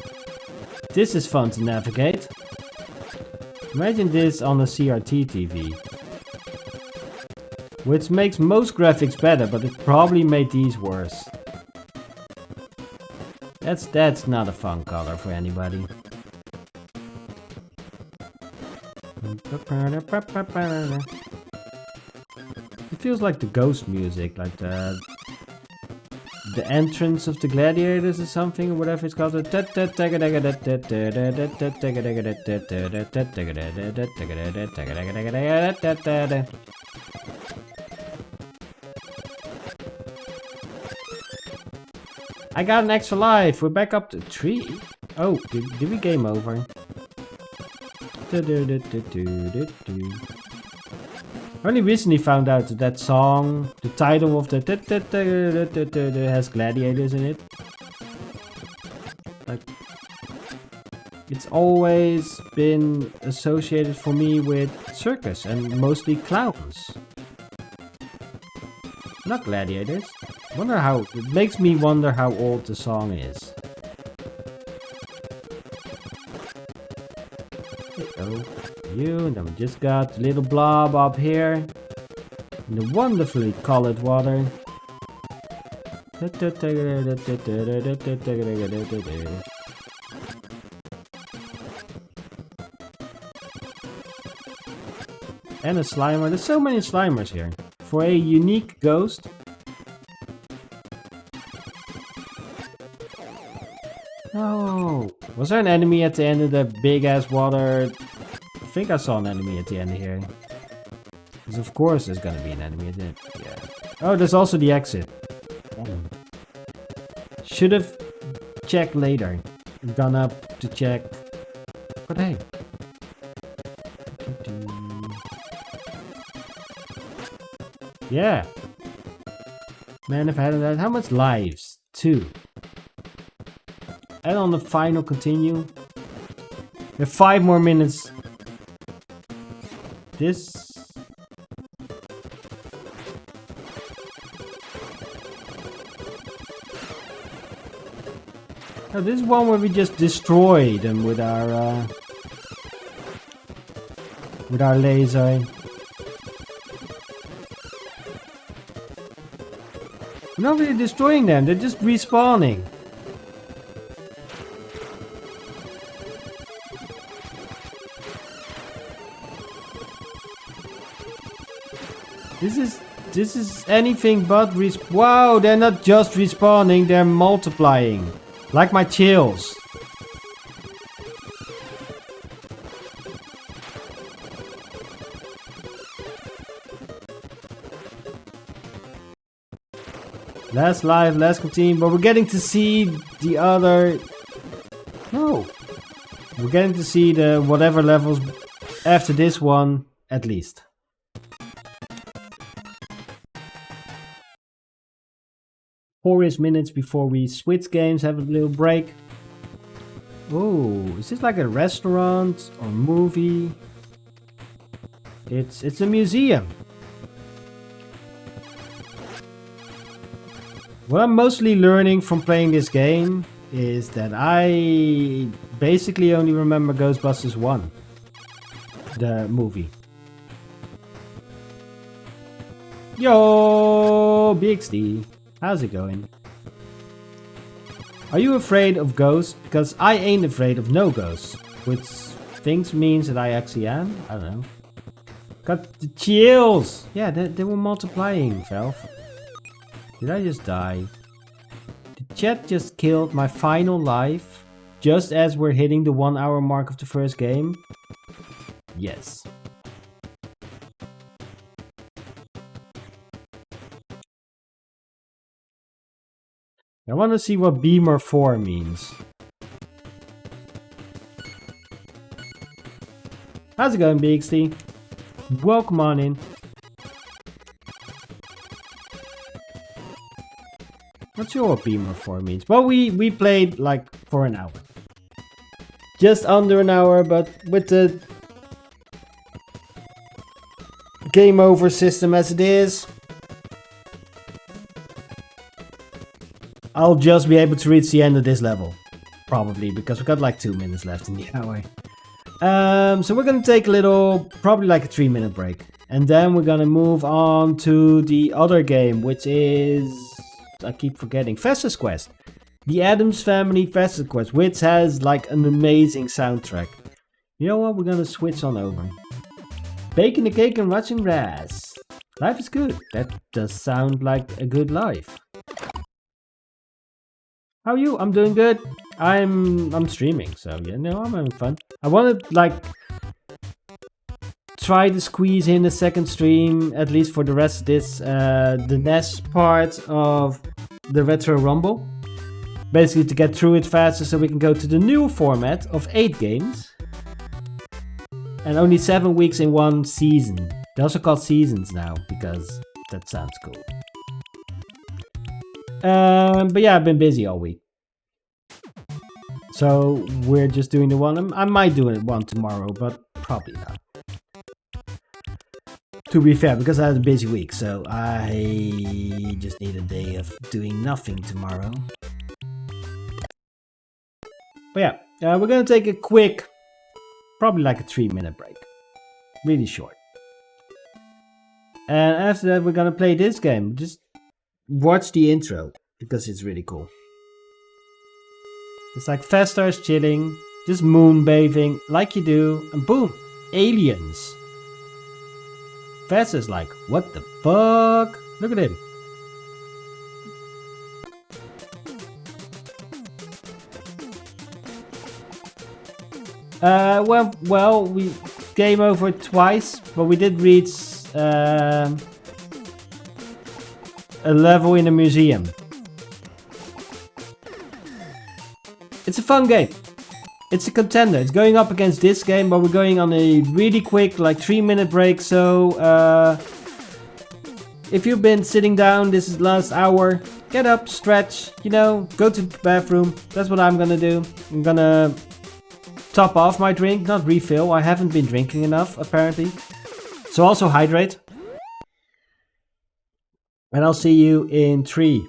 this is fun to navigate. Imagine this on a CRT TV. Which makes most graphics better, but it probably made these worse. That's not a fun color for anybody. It feels like the ghost music, like the entrance of the gladiators or something, or whatever it's called. I got an extra life. We're back up to 3. Oh, did we game over? I only recently found out that song, the title of the has gladiators in it. Like, it's always been associated for me with circus and mostly clowns. Not gladiators. Wonder how, it makes me wonder how old the song is. Hello, you, and then we just got the little blob up here in the wonderfully colored water. And a Slimer. There's so many Slimers here. For a unique ghost. No. Was there an enemy at the end of that big ass water? I think I saw an enemy at the end here. Because of course there's gonna be an enemy at the end. Yeah. Oh, there's also the exit. Should have checked later. Gone up to check. But hey. Yeah. Man, if I had that, how much lives? 2. And on the final continue. We have 5 more minutes. This. Oh, this is one where we just destroy them with our laser. We're not really destroying them, they're just respawning. This is anything but wow, they're not just respawning, they're multiplying. Like my chills. Last life, last continue, but we're getting to see the other... No. We're getting to see the whatever levels after this one, at least. Four-ish minutes before we switch games, have a little break. Oh, is this like a restaurant or movie? It's a museum. What I'm mostly learning from playing this game is that I basically only remember Ghostbusters 1, the movie. Yo, BXD, how's it going? Are you afraid of ghosts? Because I ain't afraid of no ghosts, which things means that I actually am. I don't know. Got the chills. Yeah, they were multiplying, Valve. Did I just die? The chat just killed my final life, just as we're hitting the 1 hour mark of the first game. Yes. I want to see what Beamer 4 means. How's it going, BXT? Welcome on in. Not sure what Beamer 4 means. Well, we played like for an hour. Just under an hour, but with the game over system as it is, I'll just be able to reach the end of this level. Probably, because we've got like 2 minutes left in the hour. So we're gonna take a little, probably like a 3-minute break. And then we're gonna move on to the other game, which is... I keep forgetting. Festus Quest. The Addams Family Festus Quest, which has like an amazing soundtrack. You know what? We're gonna switch on over. Baking the cake and watching Raz. Life is good. That does sound like a good life. How are you? I'm doing good. I'm streaming, so yeah, no, I'm having fun. I want to like try to squeeze in a second stream, at least for the rest of this, the NES part of the Retro Rumble. Basically to get through it faster so we can go to the new format of 8 games. And only 7 weeks in one season. They're also called seasons now, because that sounds cool. But yeah, I've been busy all week. So we're just doing the one. I might do one tomorrow, but probably not. To be fair, because I had a busy week, so I just need a day of doing nothing tomorrow. But yeah, we're gonna take a quick, probably like a 3-minute break. Really short. And after that, we're gonna play this game. Just watch the intro, because it's really cool. It's like fast stars chilling, just moon bathing, like you do, and boom, aliens. Fast is like, what the fuck? Look at him. Well, we game over twice, but we did reach a level in a museum. It's a fun game. It's a contender. It's going up against this game, but we're going on a really quick, like 3-minute break. So, if you've been sitting down, this is the last hour. Get up, stretch, you know, go to the bathroom. That's what I'm gonna do. I'm gonna top off my drink, not refill. I haven't been drinking enough, apparently. So also hydrate. And I'll see you in 3.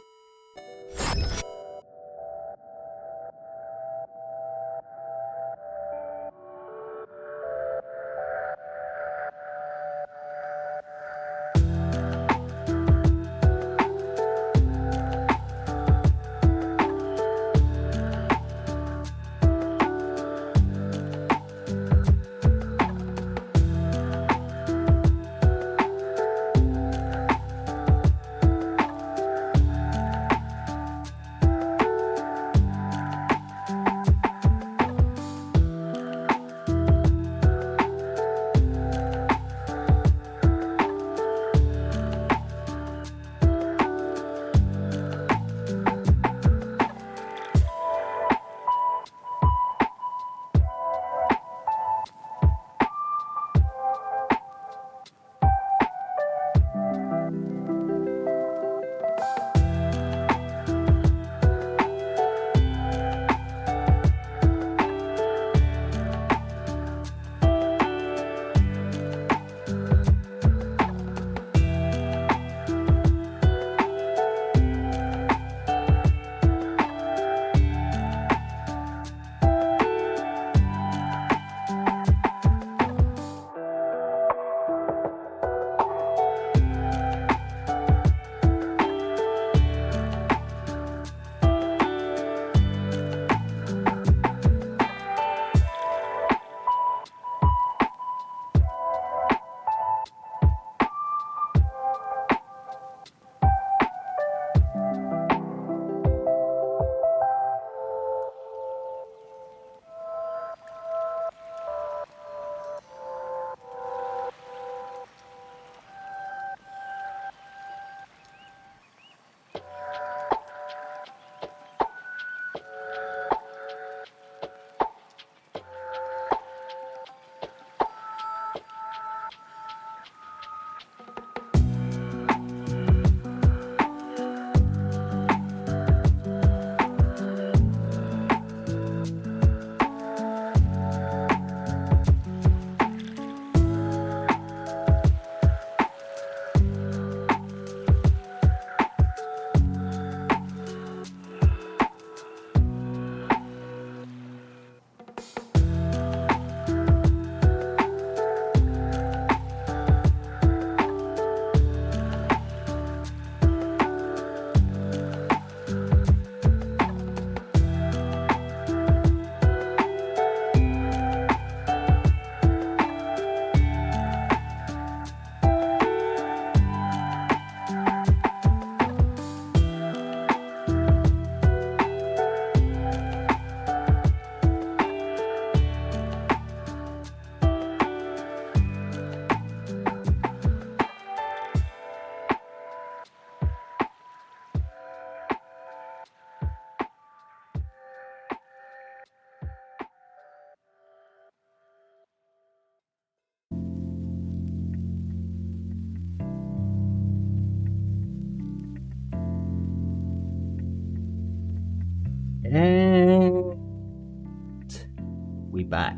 we back.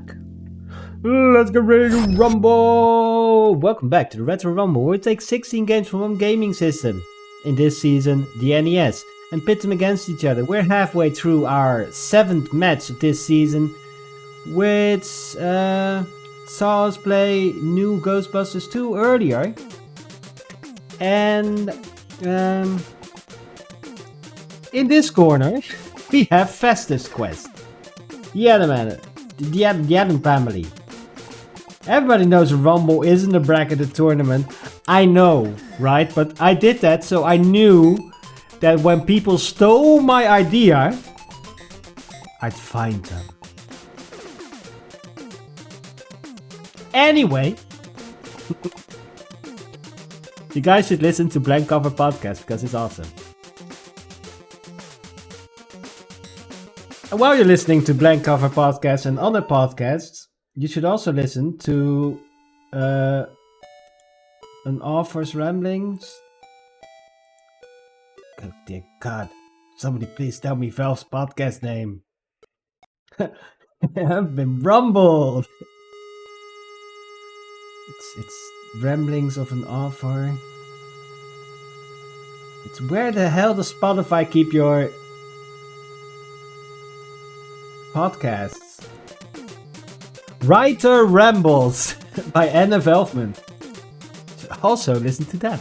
Let's get ready to rumble! Welcome back to the Retro Rumble, where we take 16 games from one gaming system. In this season, the NES, and pit them against each other. We're halfway through our 7th match of this season, which saw us play new Ghostbusters 2 earlier. And in this corner, we have Festus Quest. The Adam family. Everybody knows a Rumble isn't a bracketed tournament. I know, right? But I did that so I knew that when people stole my idea, I'd find them. Anyway, you guys should listen to Blank Cover Podcast because it's awesome. And while you're listening to Blank Cover Podcast and other podcasts, you should also listen to an author's ramblings. Oh dear God, somebody please tell me Valve's podcast name. I've been rumbled. It's ramblings of an author. It's where the hell does Spotify keep your podcasts? Writer Rambles by Anna Velfman. Also listen to that.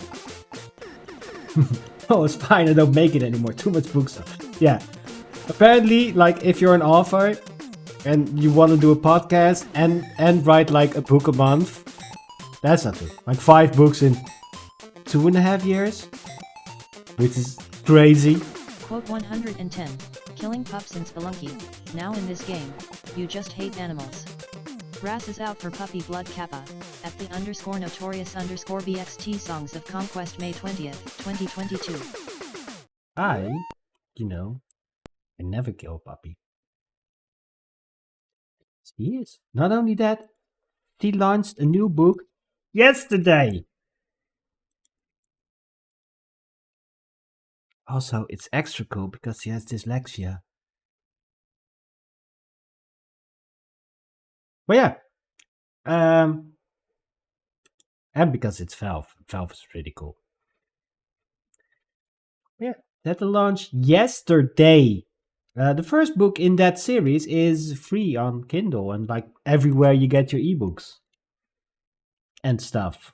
Oh, it's fine, I don't make it anymore. Too much book stuff. Yeah. Apparently, like, if you're an author and you want to do a podcast and write like a book a month, that's not true. Like 5 books in 2.5 years, which is crazy. Quote 110. Killing pups in Spelunky. Now in this game, you just hate animals. Brass is out for Puppy Blood Kappa, at the _notorious_BXT Songs of Conquest May 20th, 2022. I never kill a puppy. He is. Not only that, he launched a new book yesterday. Also, it's extra cool because he has dyslexia. But yeah. And because it's Valve. Valve is really cool. Yeah, that launched yesterday. The first book in that series is free on Kindle and like everywhere you get your ebooks and stuff.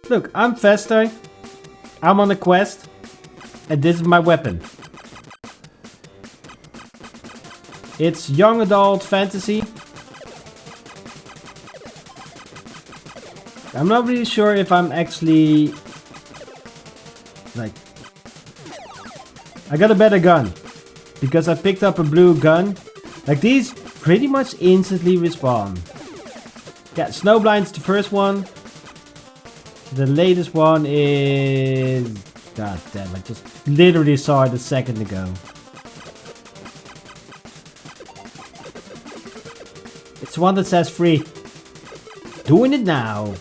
Look, I'm Fester. I'm on a quest, and this is my weapon. It's young adult fantasy. I'm not really sure if I'm actually like... I got a better gun because I picked up a blue gun. Like these pretty much instantly respawn. Yeah, Snowblind's the first one. The latest one is... God damn, I just literally saw it a second ago. It's one that says free. Doing it now.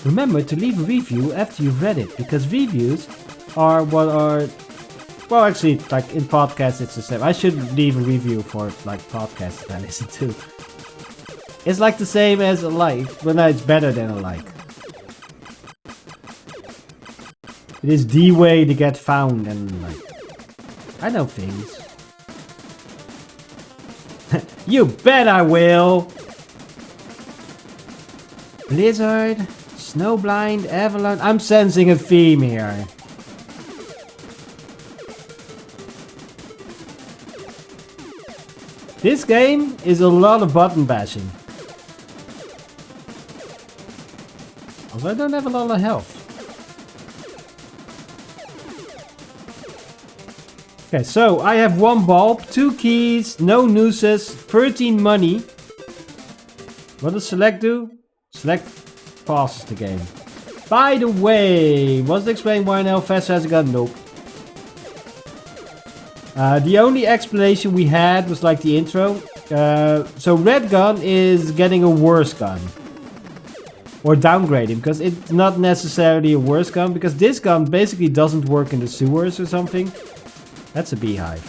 Remember to leave a review after you've read it, because reviews are what are... Well, actually, like in podcasts it's the same. I should leave a review for like podcasts that I listen to. It's like the same as a like, but no, it's better than a like. It is the way to get found and like... I know things. You bet I will! Blizzard, Snowblind, Avalanche... I'm sensing a theme here. This game is a lot of button bashing. Although I don't have a lot of health. Okay, so I have 1 bulb, 2 keys, no nooses, 13 money. What does select do? Select pauses the game. By the way, was it explained why now Fast has a gun? Nope. The only explanation we had was like the intro. So Red Gun is getting a worse gun. Or downgrading, because it's not necessarily a worse gun, because this gun basically doesn't work in the sewers or something. That's a beehive.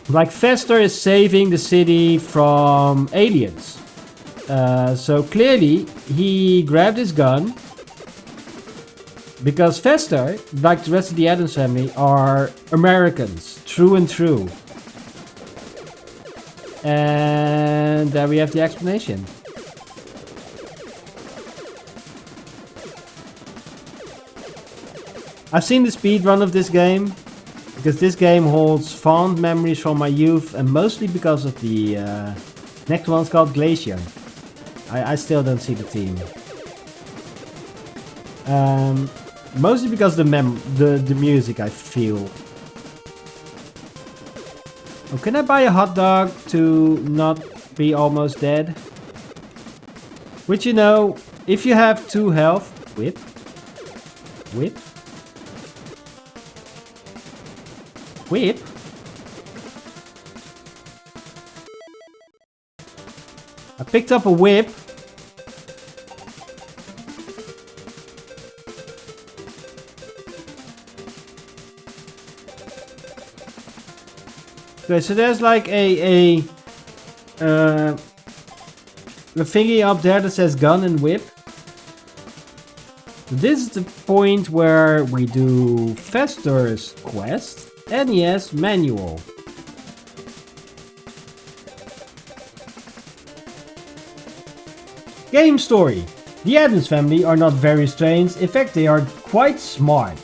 Like Fester is saving the city from aliens. So clearly he grabbed his gun. Because Fester, like the rest of the Addams family, are Americans. True and true. And there we have the explanation. I've seen the speedrun of this game. Because this game holds fond memories from my youth. And mostly because of the next one's called Glacier. I still don't see the team. Mostly because the music, I feel. Oh, can I buy a hot dog to not be almost dead? Which, you know, if you have 2 health... Whip? Whip? Whip? I picked up a whip. Okay, so there's like a thingy up there that says gun and whip. This is the point where we do Fester's quest. NES manual. Game story. The Addams family are not very strange, in fact they are quite smart.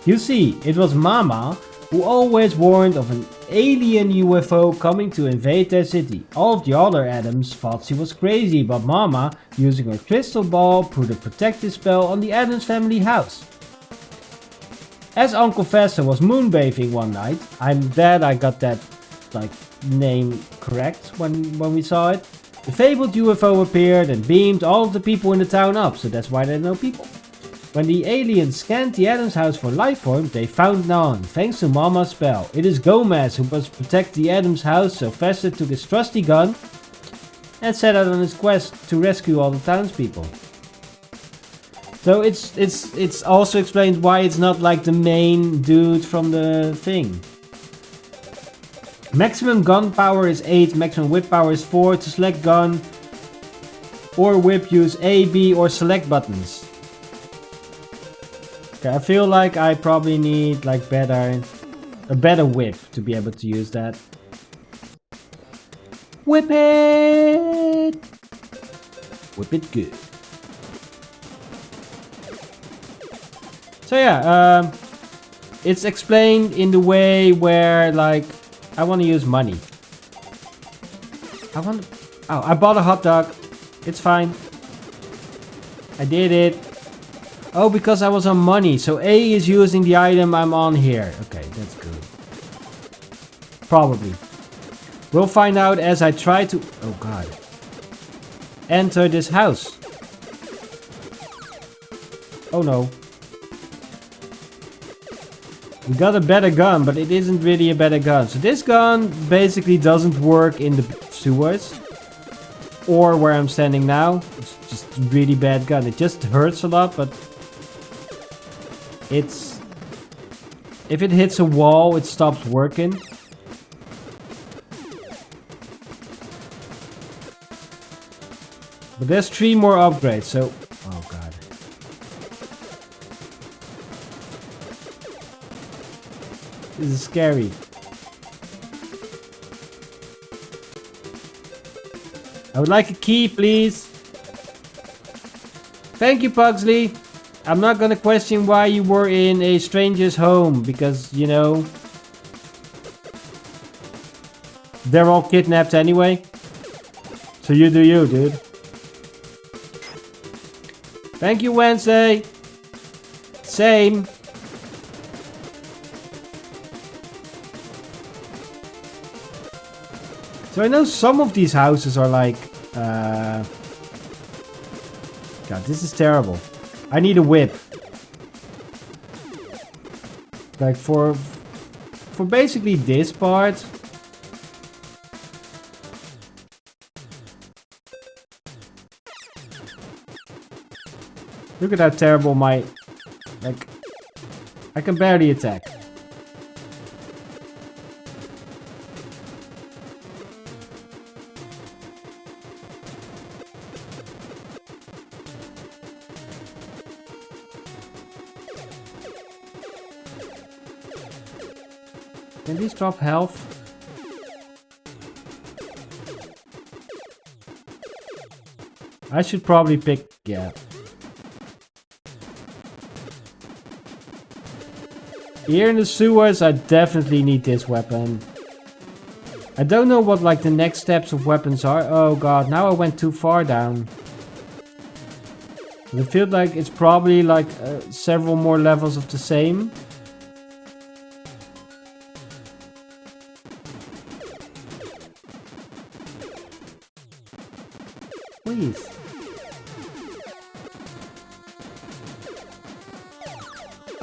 You see, it was Mama who always warned of an alien UFO coming to invade their city. All of the other Addams thought she was crazy, but Mama, using her crystal ball, put a protective spell on the Addams family house. As Uncle Fester was moonbathing one night, I'm glad I got that name correct when we saw it. The fabled UFO appeared and beamed all of the people in the town up, so that's why there are no people. When the aliens scanned the Addams house for life form, they found none, thanks to Mama's spell. It is Gomez who must protect the Addams house, so Fester took his trusty gun and set out on his quest to rescue all the townspeople. So it's also explained why it's not like the main dude from the thing. Maximum gun power is 8, maximum whip power is 4. To select gun or whip, use A, B or select buttons. Okay, I feel like I probably need like a better whip to be able to use that. Whip it! Whip it good. So yeah, it's explained in the way where like I want to use money. I bought a hot dog. It's fine. I did it. Oh, because I was on money. So A is using the item I'm on here. Okay, that's good. Probably. We'll find out as I try to... Oh god. Enter this house. Oh no. We got a better gun, but it isn't really a better gun. So this gun basically doesn't work in the sewers. Or where I'm standing now. It's just a really bad gun. It just hurts a lot, but... It's... If it hits a wall, it stops working. But there's 3 more upgrades, so... Oh god. This is scary. I would like a key, please. Thank you, Pugsley. I'm not gonna question why you were in a stranger's home, because, you know... They're all kidnapped anyway. So you do you, dude. Thank you, Wednesday. Same. So I know some of these houses are like... God, this is terrible. I need a whip. Like for basically this part. Look at how terrible my... Like... I can barely attack. Can these drop health? I should probably pick... yeah. Here in the sewers, I definitely need this weapon. I don't know what like the next steps of weapons are. Oh god, now I went too far down. But it feels like it's probably like several more levels of the same. Please.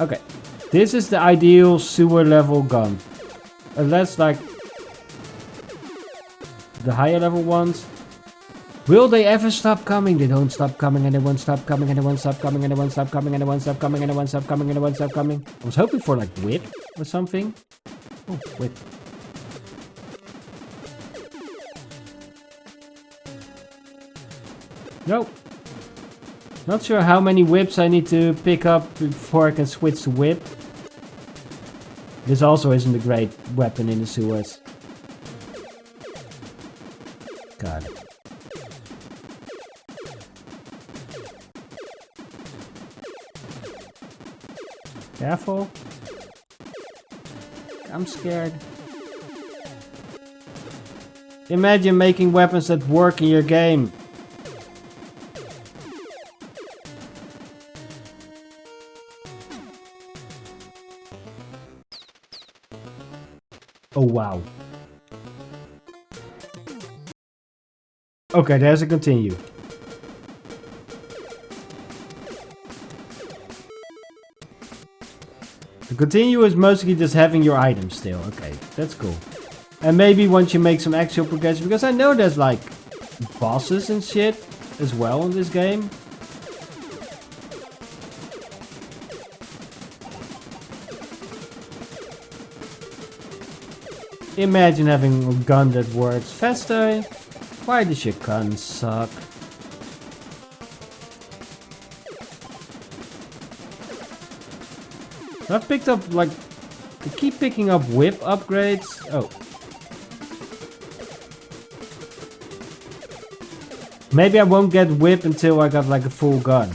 Okay. This is the ideal sewer level gun. Unless like the higher level ones. Will they ever stop coming? They don't stop coming and they won't stop coming and they won't stop coming and they won't stop coming and they won't stop coming and they won't stop coming and they won't stop coming. I was hoping for like whip or something. Oh, whip. Nope. Not sure how many whips I need to pick up before I can switch to whip. This also isn't a great weapon in the sewers. God. Careful. I'm scared. Imagine making weapons that work in your game. Oh wow. Okay, there's a continue. The continue is mostly just having your items still. Okay, that's cool. And maybe once you make some actual progression, because I know there's like bosses and shit as well in this game. Imagine having a gun that works faster. Why does your gun suck? I've picked up like... I keep picking up whip upgrades. Oh. Maybe I won't get whip until I got like a full gun.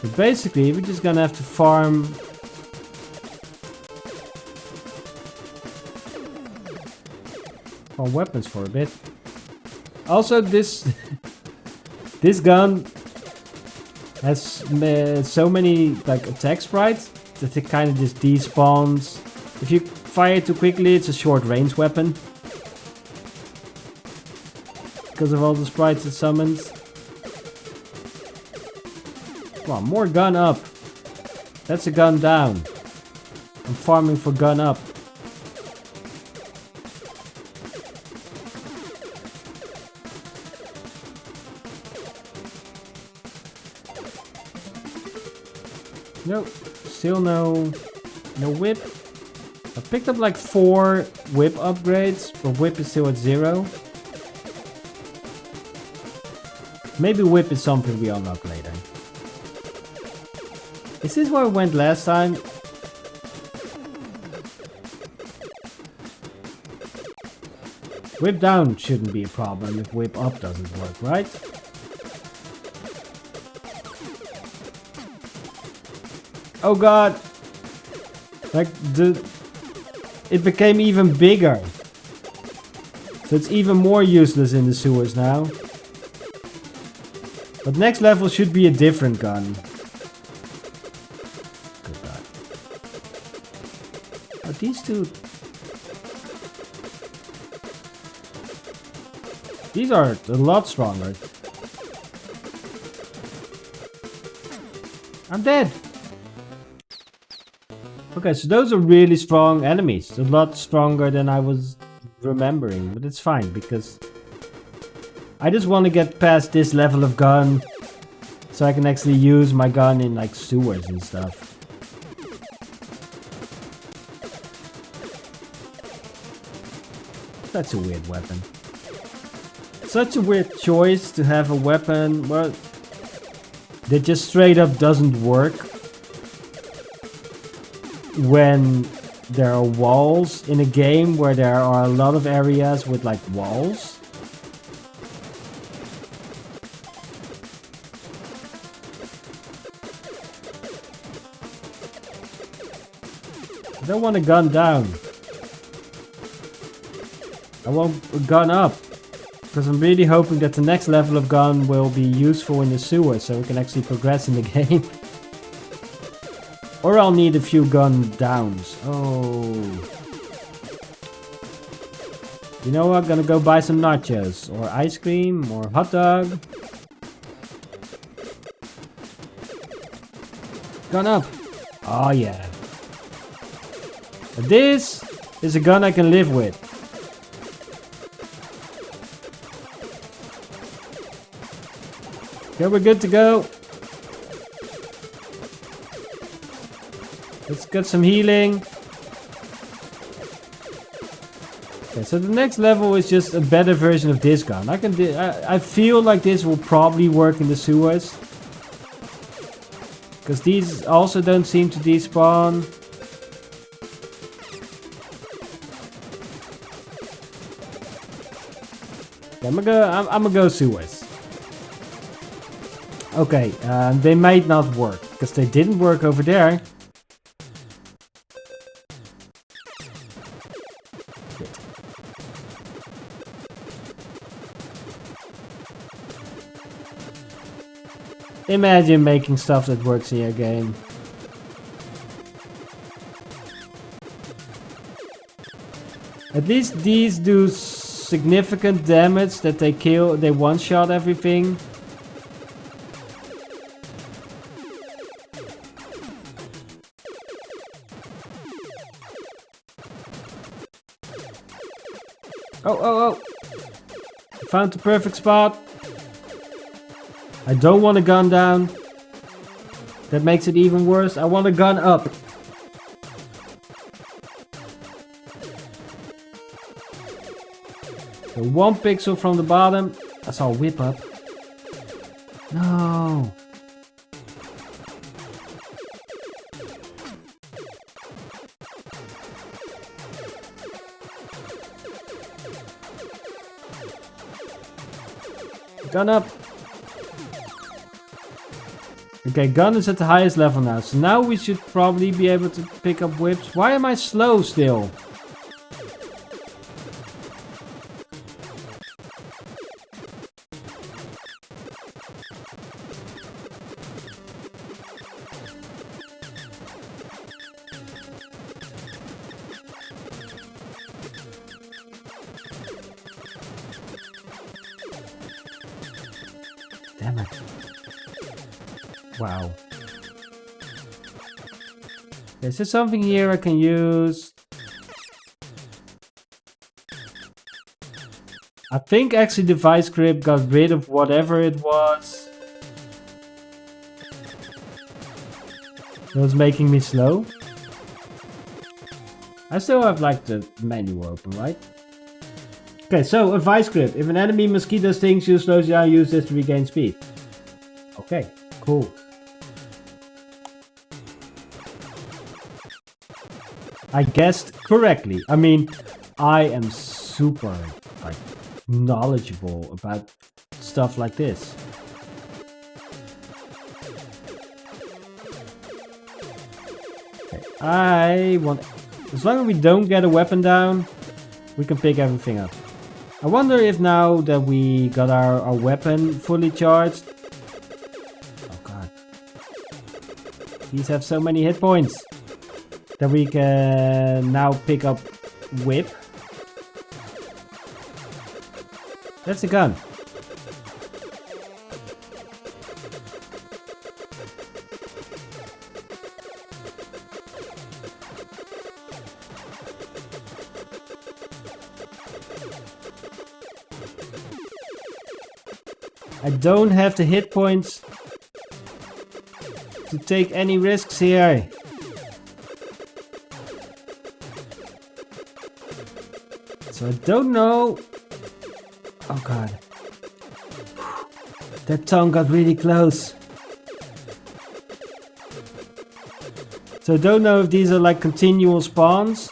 But basically, we're just gonna have to farm... weapons for a bit. Also, this... this gun has so many like attack sprites that it kind of just despawns. If you fire too quickly, it's a short range weapon. Because of all the sprites it summons. Come on, more gun up. That's a gun down. I'm farming for gun up. Nope, still no whip. I picked up like 4 whip upgrades, but whip is still at 0. Maybe whip is something we unlock later. Is this where I went last time? Whip down shouldn't be a problem if whip up doesn't work, right? Oh god! Like it became even bigger. So it's even more useless in the sewers now. But next level should be a different gun. Good god. Oh, these two... These are a lot stronger. I'm dead! Okay, so those are really strong enemies. A lot stronger than I was remembering. But it's fine, because I just want to get past this level of gun so I can actually use my gun in like sewers and stuff. That's a weird weapon. Such a weird choice to have a weapon. Well, that just straight up doesn't work when there are walls in a game where there are a lot of areas with like walls. I don't want a gun down. I want a gun up. Because I'm really hoping that the next level of gun will be useful in the sewer so we can actually progress in the game. Or I'll need a few gun downs. Oh. You know what? I'm gonna go buy some nachos. Or ice cream. Or hot dog. Gun up. Oh yeah. This is a gun I can live with. Okay, we're good to go. Let's get some healing. Okay, so the next level is just a better version of this gun. I feel like this will probably work in the sewers. Because these also don't seem to despawn. Okay, I'm gonna go sewers. Okay, they might not work. Because they didn't work over there. Imagine making stuff that works in your game. At least these do significant damage that they kill, they one-shot everything. Oh. I found the perfect spot. I don't want a gun down. That makes it even worse. I want a gun up. So 1 pixel from the bottom. I saw a whip up. No. Gun up. Okay, gun is at the highest level now. So now we should probably be able to pick up whips. Why am I slow still? Damn it. Wow. Is there something here I can use? I think actually the vice grip got rid of whatever it was. It was making me slow. I still have like the menu open, right? Okay, so a vice grip. If an enemy mosquito stings you, slows you down, use this to regain speed. Okay, cool. I guessed correctly. I mean, I am super like knowledgeable about stuff like this. Okay, I want, as long as we don't get a weapon down, we can pick everything up. I wonder if now that we got our weapon fully charged. Oh god. These have so many hit points. That we can now pick up whip. That's a gun. I don't have the hit points to take any risks here. So I don't know. Oh god. That tongue got really close. So I don't know if these are like continual spawns.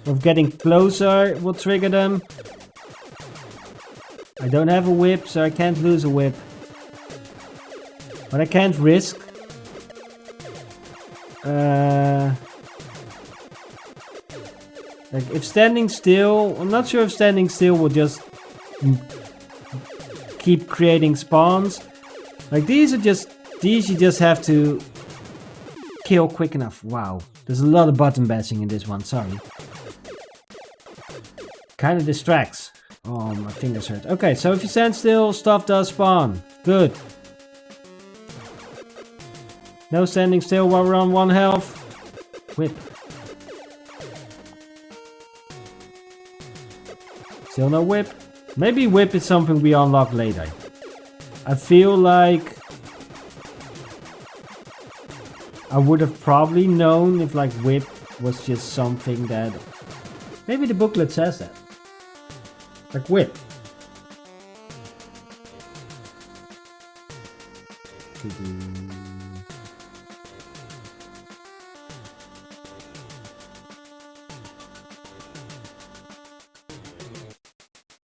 Of getting closer will trigger them. I don't have a whip, so I can't lose a whip. But I can't risk. Like if standing still, I'm not sure if standing still will just keep creating spawns. Like these you just have to kill quick enough. Wow, there's a lot of button bashing in this one, sorry. Kind of distracts. Oh, my fingers hurt. Okay, so if you stand still, stuff does spawn. Good. No standing still while we're on 1 health. Whip. Still no whip. Maybe whip is something we unlock later. I feel like I would have probably known if like whip was just something that... Maybe the booklet says that. Like whip.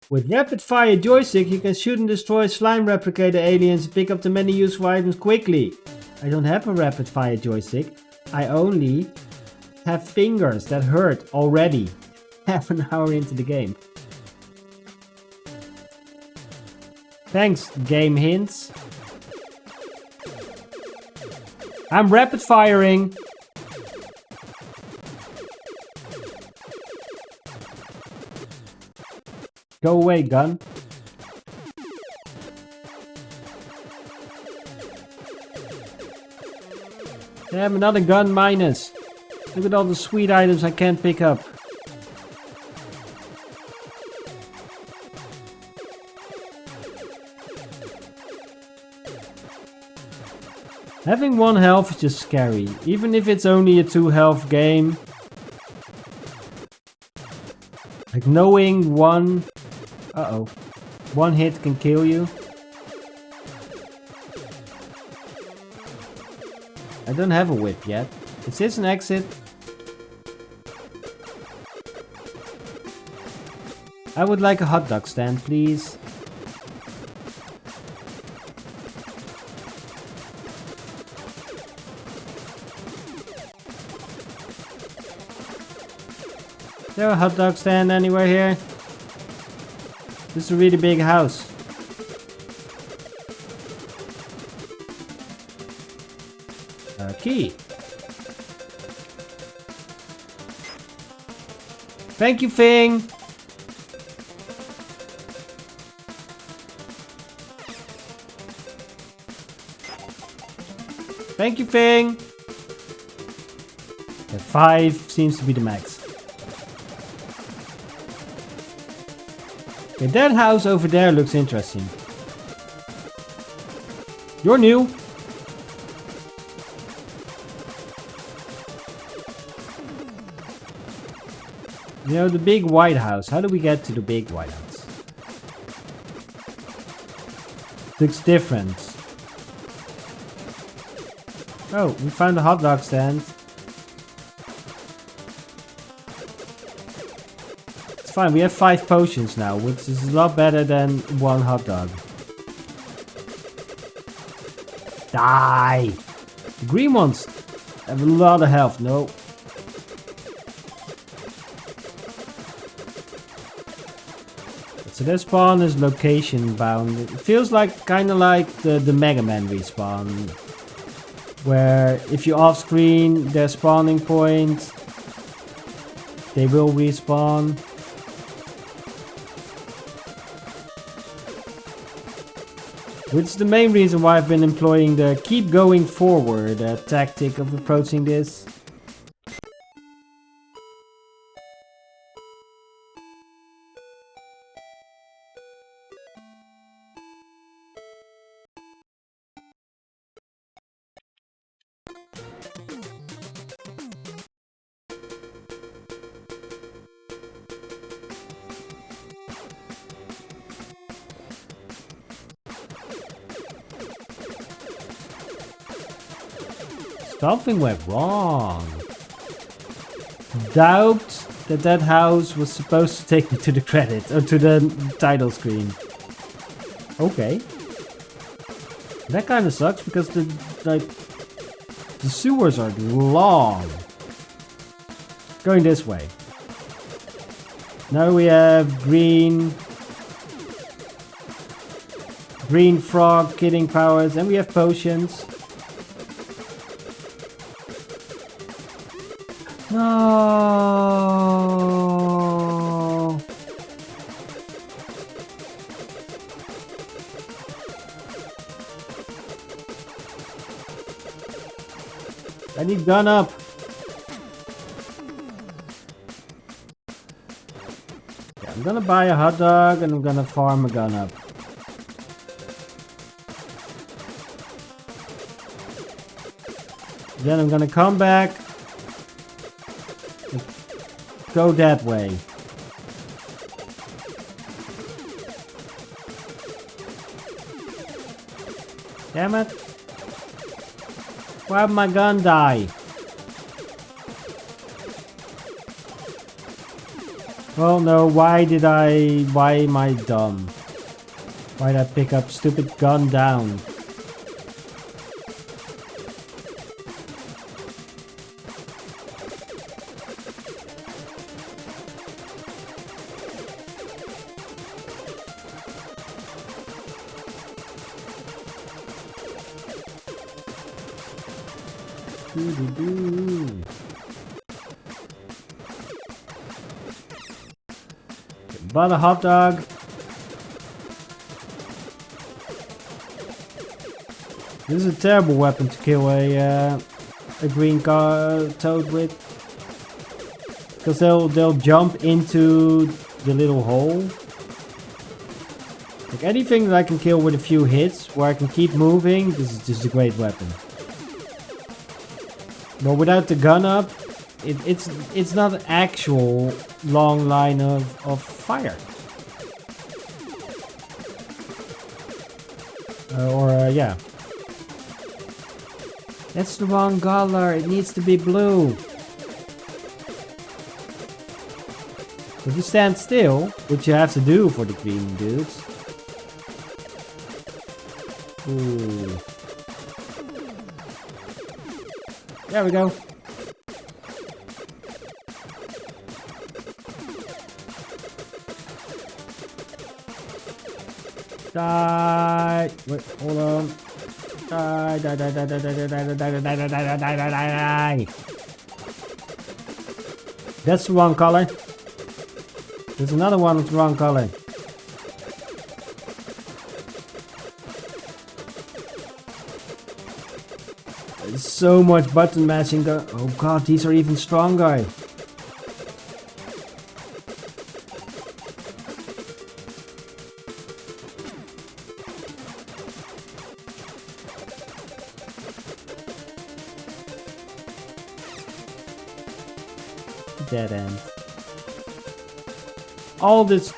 With rapid fire joystick you can shoot and destroy slime replicator aliens and pick up the many useful items quickly. I don't have a rapid fire joystick. I only have fingers that hurt already. Half an hour into the game. Thanks, game hints. I'm rapid firing. Go away, gun. Damn, another gun minus. Look at all the sweet items I can't pick up. Having 1 health is just scary, even if it's only a 2 health game. Like knowing one... Uh-oh. 1 hit can kill you. I don't have a whip yet. Is this an exit? I would like a hot dog stand, please. Is there a hot dog stand anywhere here? This is a really big house. Key. Thank you, Fing. Thank you, Fing. Okay, 5 seems to be the max. Okay, that house over there looks interesting. You're new. You know, the big white house. How do we get to the big white house? Looks different. Oh, we found a hot dog stand. It's fine, we have 5 potions now, which is a lot better than 1 hot dog. Die! The green ones have a lot of health. No. So their spawn is location bound. It feels like kind of like the Mega Man respawn, where if you're off screen, their spawning point, they will respawn. Which is the main reason why I've been employing the keep going forward tactic of approaching this. Something went wrong. Doubt that house was supposed to take me to the credits, or to the title screen. Okay. That kind of sucks because the sewers are long. Going this way. Now we have green frog killing powers, and we have potions. No. I need gun up. Yeah, I'm gonna buy a hot dog and I'm gonna farm a gun up. Then I'm gonna come back. Go that way. Damn it. Why did my gun die? Well, no, why am I dumb? Why did I pick up stupid gun down? Bought a hot dog. This is a terrible weapon to kill a green toad with, because they'll jump into the little hole. Like anything that I can kill with a few hits, where I can keep moving, this is just a great weapon. But without the gun up, it's not an actual long line of fire. Yeah. That's the wrong color. It needs to be blue. If you stand still, which you have to do for the green dudes. Ooh. There we go. Die! Wait, hold on. Die, die, die, die, die, die, die, die, die, die, die, die, die, die, die. That's the wrong color. There's another one with the wrong color. There's so much button mashing going. Oh god, these are even stronger. Dead end. All this,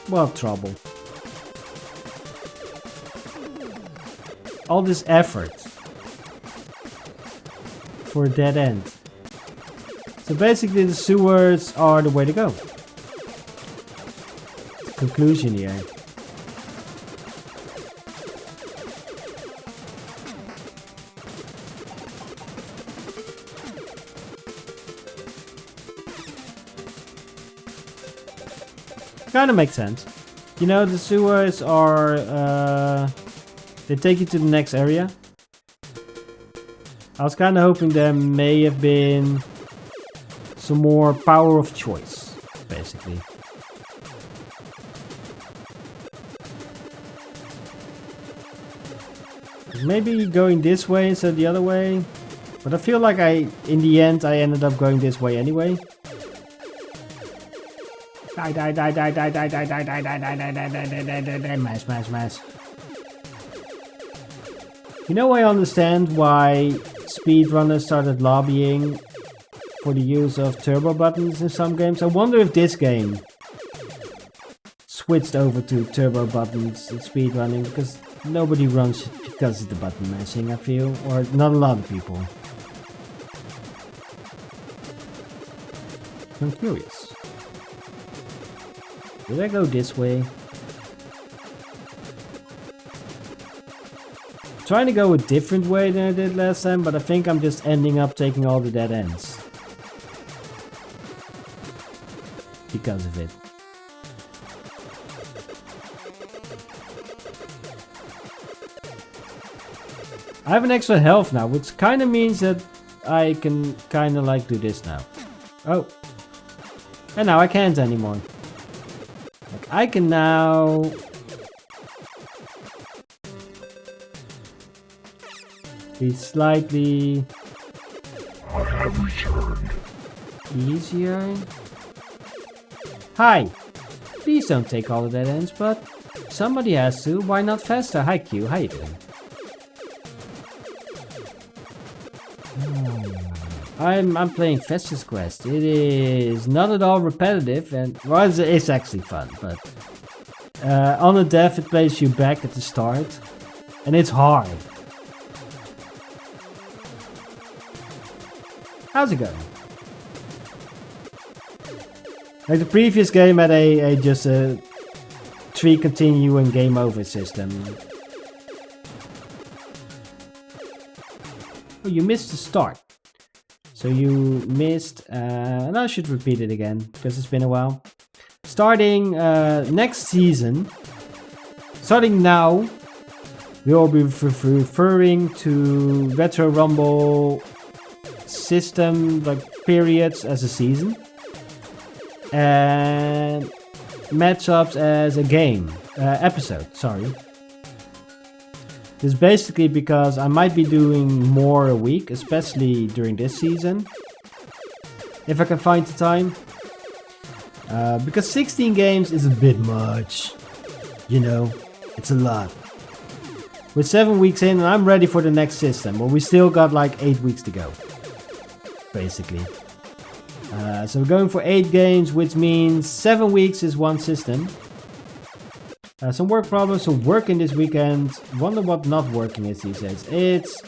well, trouble. All this effort for a dead end. So basically the sewers are the way to go. Conclusion here. Kind of makes sense. You know, the sewers are, they take you to the next area. I was kind of hoping there may have been some more power of choice, basically. Maybe going this way instead of the other way. But I feel like in the end, I ended up going this way anyway. Die, die, die, die, die, die, die, die, die, die, die, die, die, die, die, die, die, mash, mash, mash. You know, I understand why speedrunners started lobbying for the use of turbo buttons in some games. I wonder if this game switched over to turbo buttons in speedrunning, because nobody runs because of the button mashing, I feel, or not a lot of people. I'm curious. Did I go this way? Trying to go a different way than I did last time, but I think I'm just ending up taking all the dead ends. Because of it. I have an extra health now, which kind of means that I can kind of like do this now. Oh. And now I can't anymore. Like, I can now... be slightly... I have returned. Easier. Hi. Please don't take all of that ends, but somebody has to. Why not faster? Hi Q, how you doing? I'm playing Festus Quest. It is not at all repetitive, and well, it's actually fun, but on the death it places you back at the start, and it's hard. How's it going? Like the previous game had just a 3 continue and game over system. Oh, you missed the start. So you missed, and I should repeat it again, because it's been a while. Starting next season, starting now, we will be referring to Retro Rumble system, like periods as a season. And matchups as a game, episode, sorry. This is basically because I might be doing more a week, especially during this season. If I can find the time. Because 16 games is a bit much. You know, it's a lot. We're 7 weeks in and I'm ready for the next system. But we still got like 8 weeks to go. Basically. So we're going for 8 games, which means 7 weeks is one system. Some work problems, so working this weekend. Wonder what not working is these days. It's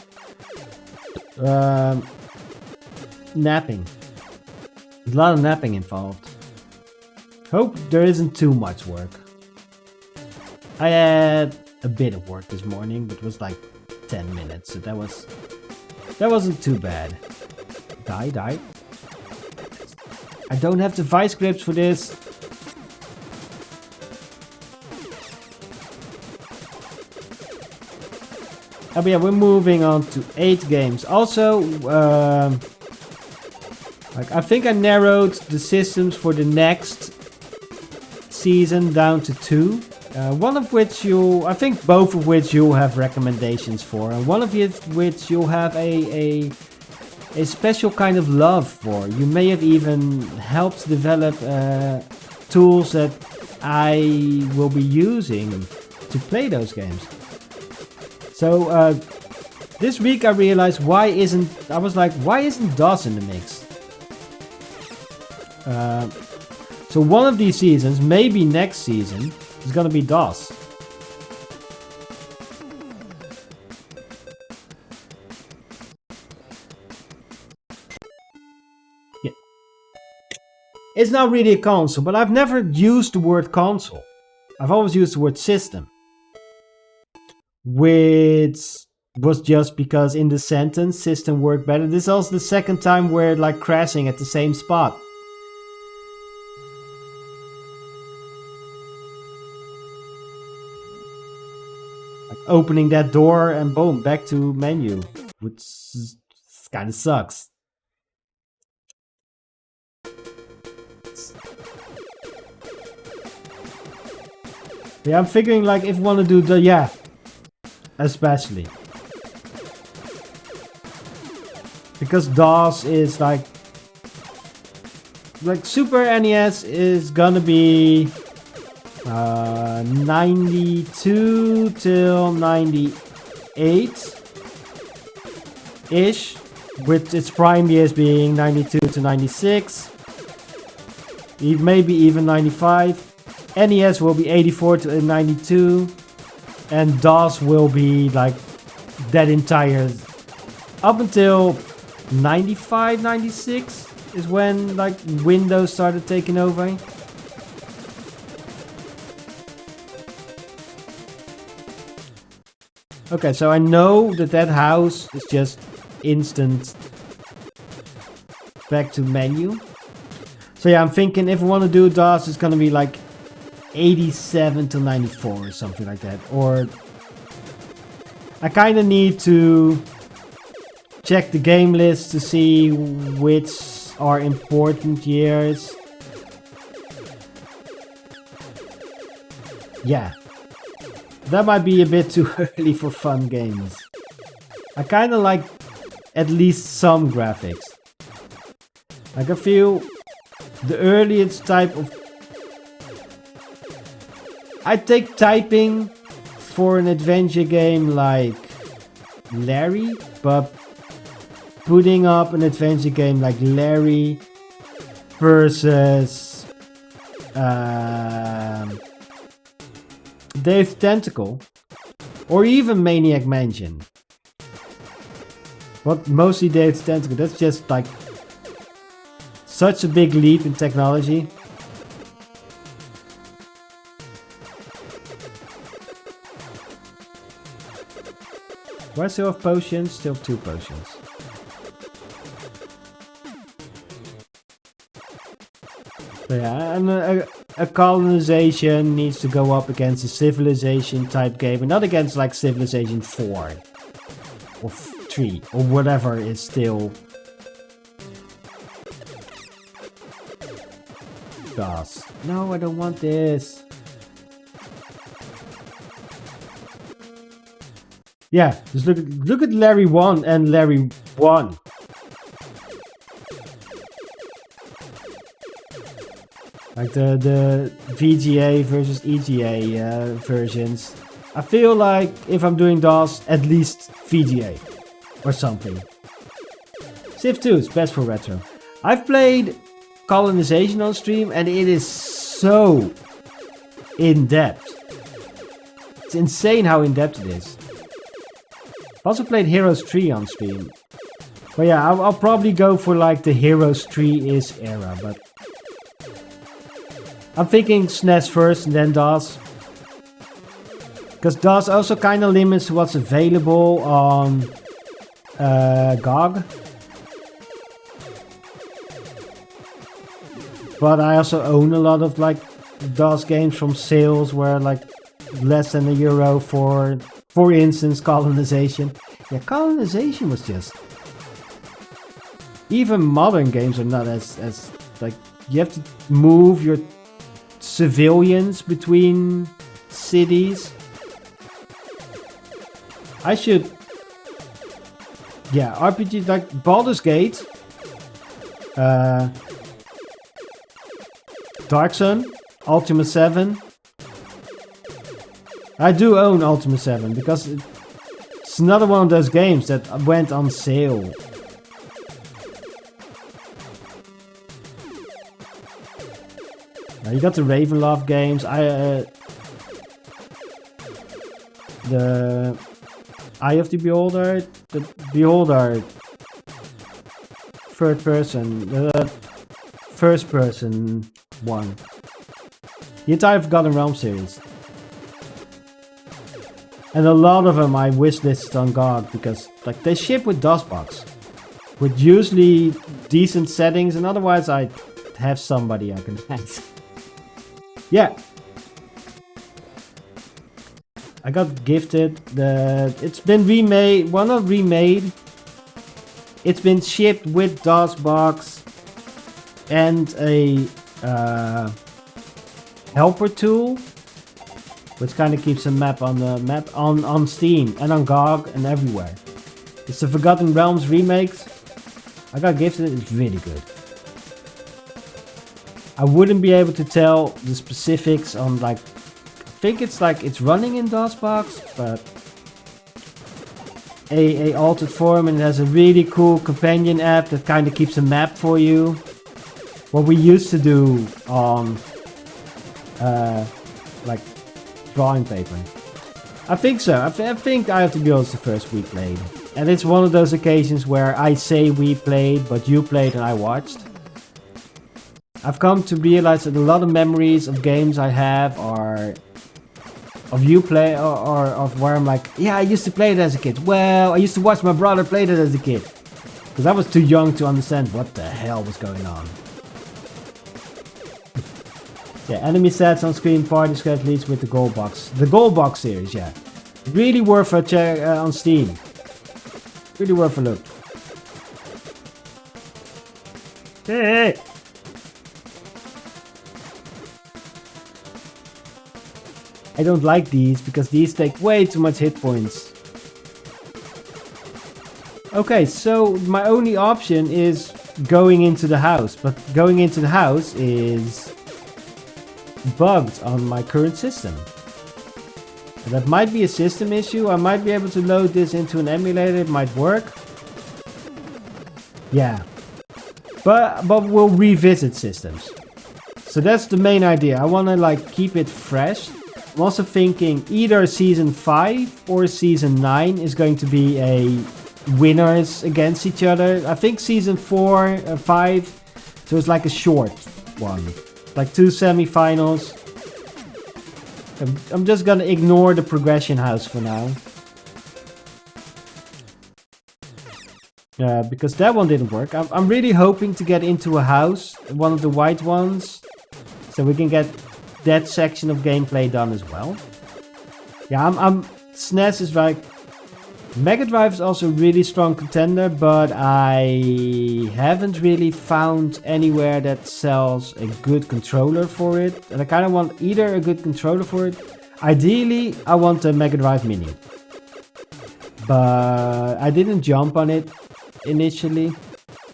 napping. There's a lot of napping involved. Hope there isn't too much work. I had a bit of work this morning, but it was like 10 minutes, so that wasn't too bad. Die. I don't have the vice grips for this. Oh, but yeah, we're moving on to 8 games. Also, like I think I narrowed the systems for the next season down to 2. One of which I think both of which you'll have recommendations for, and one of which you'll have a special kind of love for. You may have even helped develop tools that I will be using to play those games. So this week I realized why isn't DOS in the mix? So one of these seasons, maybe next season, is gonna be DOS. Yeah. It's not really a console, but I've never used the word console. I've always used the word system. Which was just because in the sentence system worked better. This is also the second time we're like crashing at the same spot. Like opening that door and boom, back to menu. Which kind of sucks. Yeah, I'm figuring like if you want to do the, yeah. Especially because DOS is like Super NES is gonna be 92 till 98 ish, with its prime years being 92 to 96, maybe even 95. NES will be 84 to 92. And DOS will be like that entire up until 95, 96. is when like Windows started taking over. Okay, so I know that house is just instant back to menu. So yeah, I'm thinking if I want to do DOS, it's gonna be like 87 to 94 or something like that. Or I kind of need to check the game list to see which are important years. Yeah. That might be a bit too early for fun games. I kind of like at least some graphics. Like I feel the earliest type of... I take typing for an adventure game like Larry, but putting up an adventure game like Larry versus Dave's Tentacle or even Maniac Mansion. But mostly Dave's Tentacle, that's just like such a big leap in technology. Do I still have potions? Still 2 potions. So yeah, and a colonization needs to go up against a civilization type game and not against like Civilization 4 or 3 or whatever is still DOS. No, I don't want this. Yeah, just look at Larry 1 and Larry 1. Like the VGA versus EGA versions. I feel like if I'm doing DOS, at least VGA or something. Civ 2 is best for retro. I've played Colonization on stream and it is so in-depth. It's insane how in-depth it is. I've also played Heroes 3 on stream. But yeah, I'll probably go for like the Heroes 3-ish era, but I'm thinking SNES first and then DOS. Because DOS also kind of limits what's available on GOG. But I also own a lot of like DOS games from sales where like less than €1 for instance, Colonization. Yeah, Colonization was just... Even modern games are not as like... You have to move your civilians between cities. I should... Yeah, RPG like Baldur's Gate. Dark Sun. Ultima 7. I do own Ultima 7 because it's another one of those games that went on sale. Now you got the Ravenloft games. The Eye of the Beholder, third person, the first person one. The entire Forgotten Realms series. And a lot of them I wishlisted on GOG because like they ship with DOSBox. With usually decent settings and otherwise I have somebody I can ask. Yeah. I got gifted it's been remade, well not remade. It's been shipped with DOSBox and a helper tool. Which kind of keeps a map on the map on Steam and on GOG and everywhere. It's the Forgotten Realms remakes. I got gifted. It's really good. I wouldn't be able to tell the specifics on like. I think it's like it's running in DOSBox, but a altered form, and it has a really cool companion app that kind of keeps a map for you. What we used to do on like drawing paper. I think so. I think I Have to Be Honest the first we played. And it's one of those occasions where I say we played, but you played and I watched. I've come to realize that a lot of memories of games I have are of you play or of where I'm like, yeah, I used to play it as a kid. Well, I used to watch my brother play it as a kid. Because I was too young to understand what the hell was going on. Yeah, enemy sets on screen, party squad leads with the gold box. The gold box series, yeah. Really worth a check on Steam. Really worth a look. Hey! I don't like these because these take way too much hit points. Okay, so my only option is going into the house, but going into the house is bugged on my current system. And that might be a system issue. I might be able to load this into an emulator, it might work. Yeah. But we'll revisit systems. So that's the main idea. I want to like keep it fresh. I'm also thinking either season 5 or season 9 is going to be a winners against each other. I think season 4, 5, so it's like a short one. Like 2 semi-finals. I'm just gonna ignore the progression house for now. Because that one didn't work. I'm really hoping to get into a house, one of the white ones, so we can get that section of gameplay done as well. Yeah, SNES is like... Mega Drive is also a really strong contender, but I haven't really found anywhere that sells a good controller for it. And I kind of want either a good controller for it. Ideally, I want a Mega Drive Mini. But I didn't jump on it initially,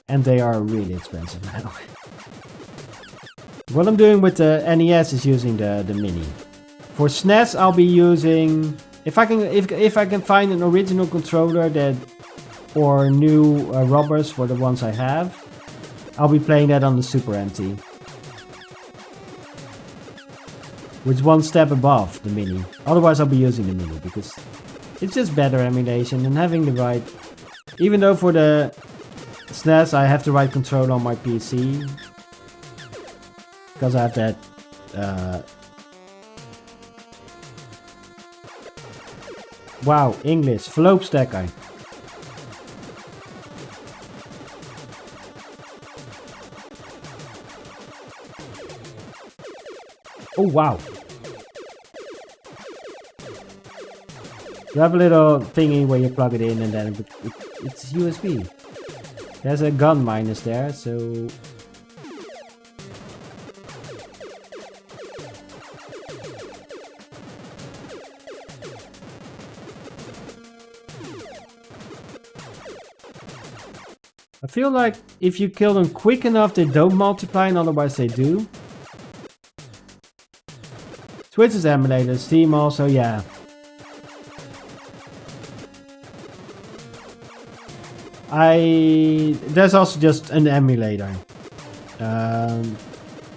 and they are really expensive now. What I'm doing with the NES is using the Mini. For SNES, I'll be using... If I can find an original controller that, or new rubbers for the ones I have, I'll be playing that on the Super MT. Which is one step above the Mini. Otherwise I'll be using the Mini because it's just better emulation and having the right... Even though for the SNES I have the right controller on my PC. Because I have that... Wow, English. Verloop stacker. Oh, wow. You have a little thingy where you plug it in and then it's USB. There's a gun minus there, so... I feel like if you kill them quick enough, they don't multiply, and otherwise they do. Switch is emulator, Steam also, yeah. There's also just an emulator.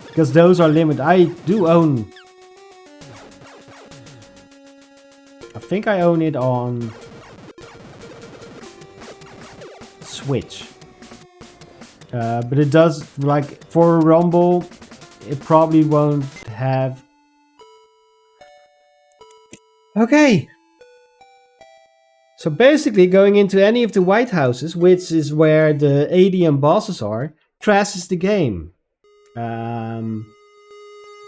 Because those are limited. I do own... I think I own it on... Switch. But it does, like, for a Rumble, it probably won't have... Okay! So basically, going into any of the White Houses, which is where the ADM bosses are, crashes the game. That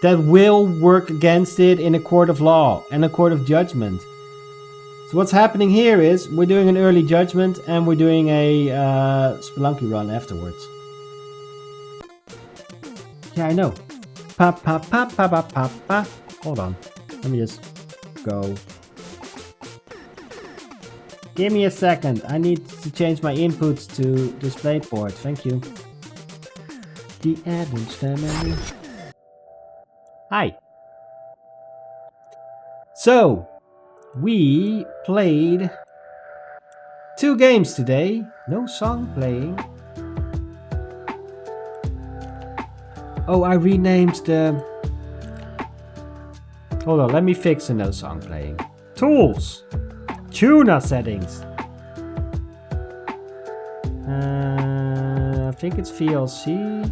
will work against it in a court of law and a court of judgment. So what's happening here is, we're doing an early judgment and we're doing a Spelunky run afterwards. Yeah, I know. Pa pa pa pa pa pa pa. Hold on. Let me just go. Give me a second. I need to change my inputs to DisplayPort. Thank you. The Addams Family. Hi. So, we played 2 games today. No song playing. Oh, I renamed the... Hold on, let me fix the no song playing. Tools! Tuner settings! I think it's VLC.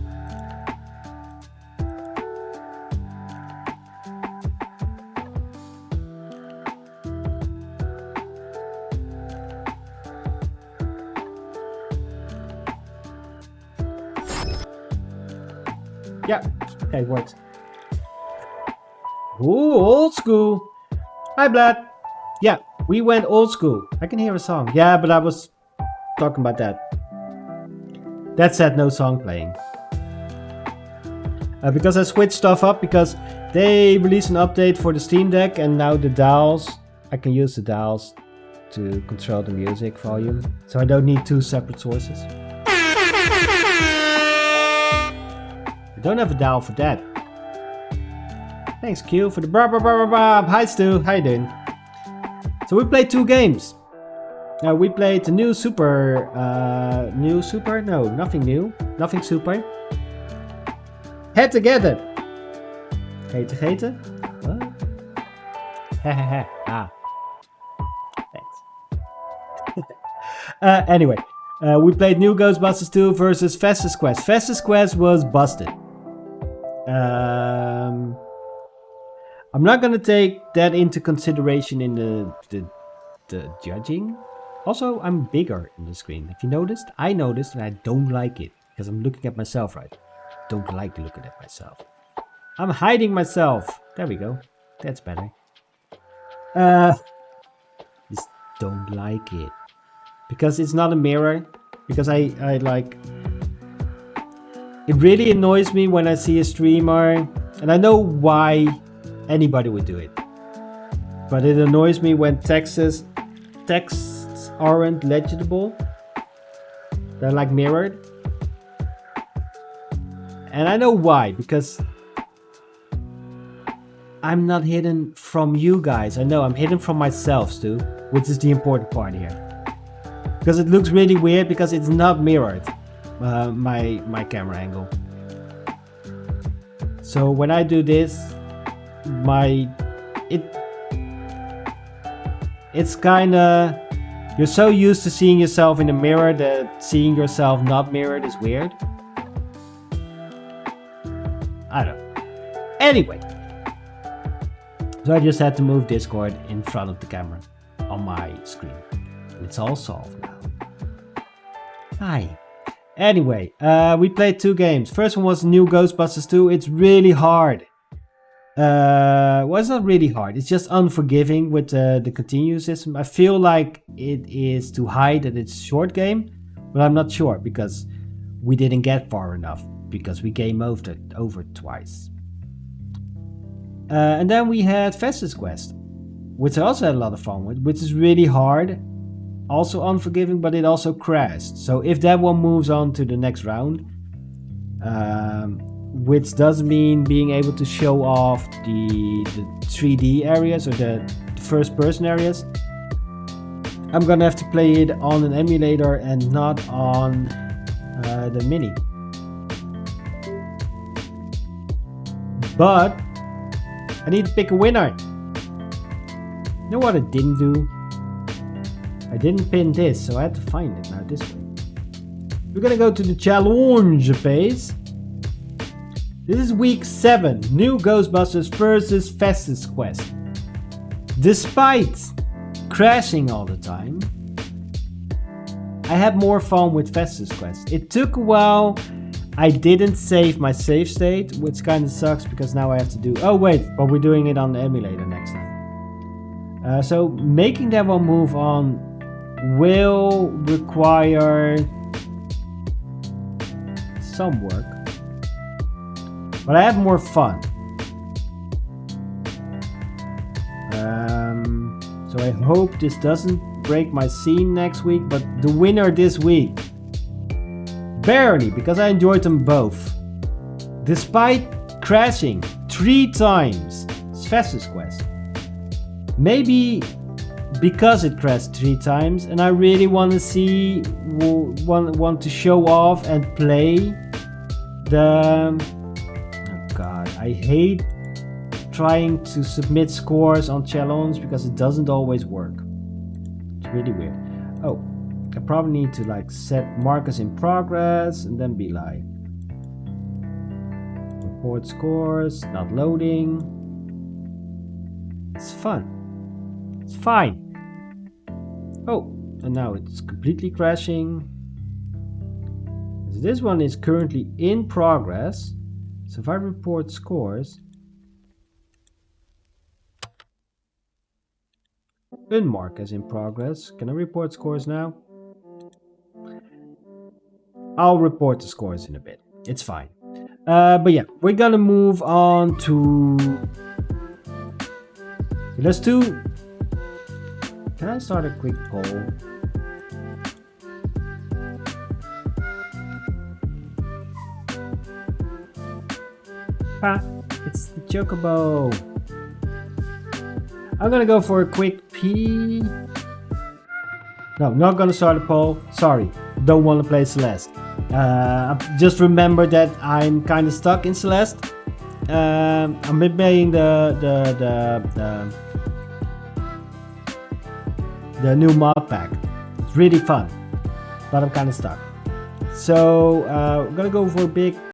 Yeah, okay, it works. Ooh, old school. Hi, Vlad. Yeah, we went old school. I can hear a song. Yeah, but I was talking about that. That said, no song playing. Because I switched stuff up because they released an update for the Steam Deck and now the dials, I can use the dials to control the music volume. So I don't need two separate sources. I don't have a dial for that. Thanks Q for the bob. Hi Stu, how you doing? So we played 2 games. We played the new Super, no, nothing new, nothing super. Head together. Heten? What? Hehehe. Thanks. Anyway, we played new Ghostbusters 2 versus Festus Quest. Festus Quest was busted. I'm not gonna take that into consideration in the judging. Also, I'm bigger in the screen. Have you noticed? I noticed and I don't like it because I'm looking at myself right. Don't like looking at myself. I'm hiding myself. There we go. That's better. Just don't like it. Because it's not a mirror. Because I like... It really annoys me when I see a streamer. And I know why anybody would do it. But it annoys me when texts aren't legible. They're like mirrored. And I know why, because I'm not hidden from you guys. I know I'm hidden from myself, Stu, which is the important part here. Because it looks really weird because it's not mirrored, my camera angle. So when I do this, it's kinda, you're so used to seeing yourself in the mirror that seeing yourself not mirrored is weird. I don't know. Anyway. So I just had to move Discord in front of the camera on my screen. It's all solved now. Hi. Anyway, we played 2 games. First one was new Ghostbusters 2. It's really hard. Well, it's not really hard. It's just unforgiving with the continue system. I feel like it is to hide that it's a short game, but I'm not sure because we didn't get far enough. Because we game over twice. And then we had Festus Quest, which I also had a lot of fun with, which is really hard, also unforgiving, but it also crashed. So if that one moves on to the next round, which does mean being able to show off the 3D areas or the first person areas, I'm gonna have to play it on an emulator and not on the Mini. But I need to pick a winner. You know what I didn't do? I didn't pin this, so I had to find it now this way. We're gonna go to the challenge phase. This is week 7. New Ghostbusters versus Festus Quest. Despite crashing all the time, I had more fun with Festus Quest. It took a while. I didn't save my save state, which kind of sucks because now I have to do... Oh wait, but we're doing it on the emulator next time. So making that one move on will require some work. But I have more fun. So I hope this doesn't break my scene next week, but the winner this week... Barely, because I enjoyed them both. Despite crashing 3 times, it's Festus Quest. Maybe because it crashed 3 times and I really want to see, want to show off and play the... Oh god, I hate trying to submit scores on challenge because it doesn't always work. It's really weird. Oh. I probably need to like set markers in progress and then be like report scores, not loading. It's fun. It's fine. Oh, and now it's completely crashing. This one is currently in progress. So if I report scores, unmark as in progress. Can I report scores now? I'll report the scores in a bit. It's fine. But yeah, we're gonna move on to... Let's do... Can I start a quick poll? It's the Chocobo. I'm gonna go for a quick pee. No, not gonna start a poll. Sorry, don't want to play Celeste. Just remember that I'm kind of stuck in Celeste. I'm playing the new mod pack. It's really fun, but I'm kind of stuck. So I'm gonna go for a big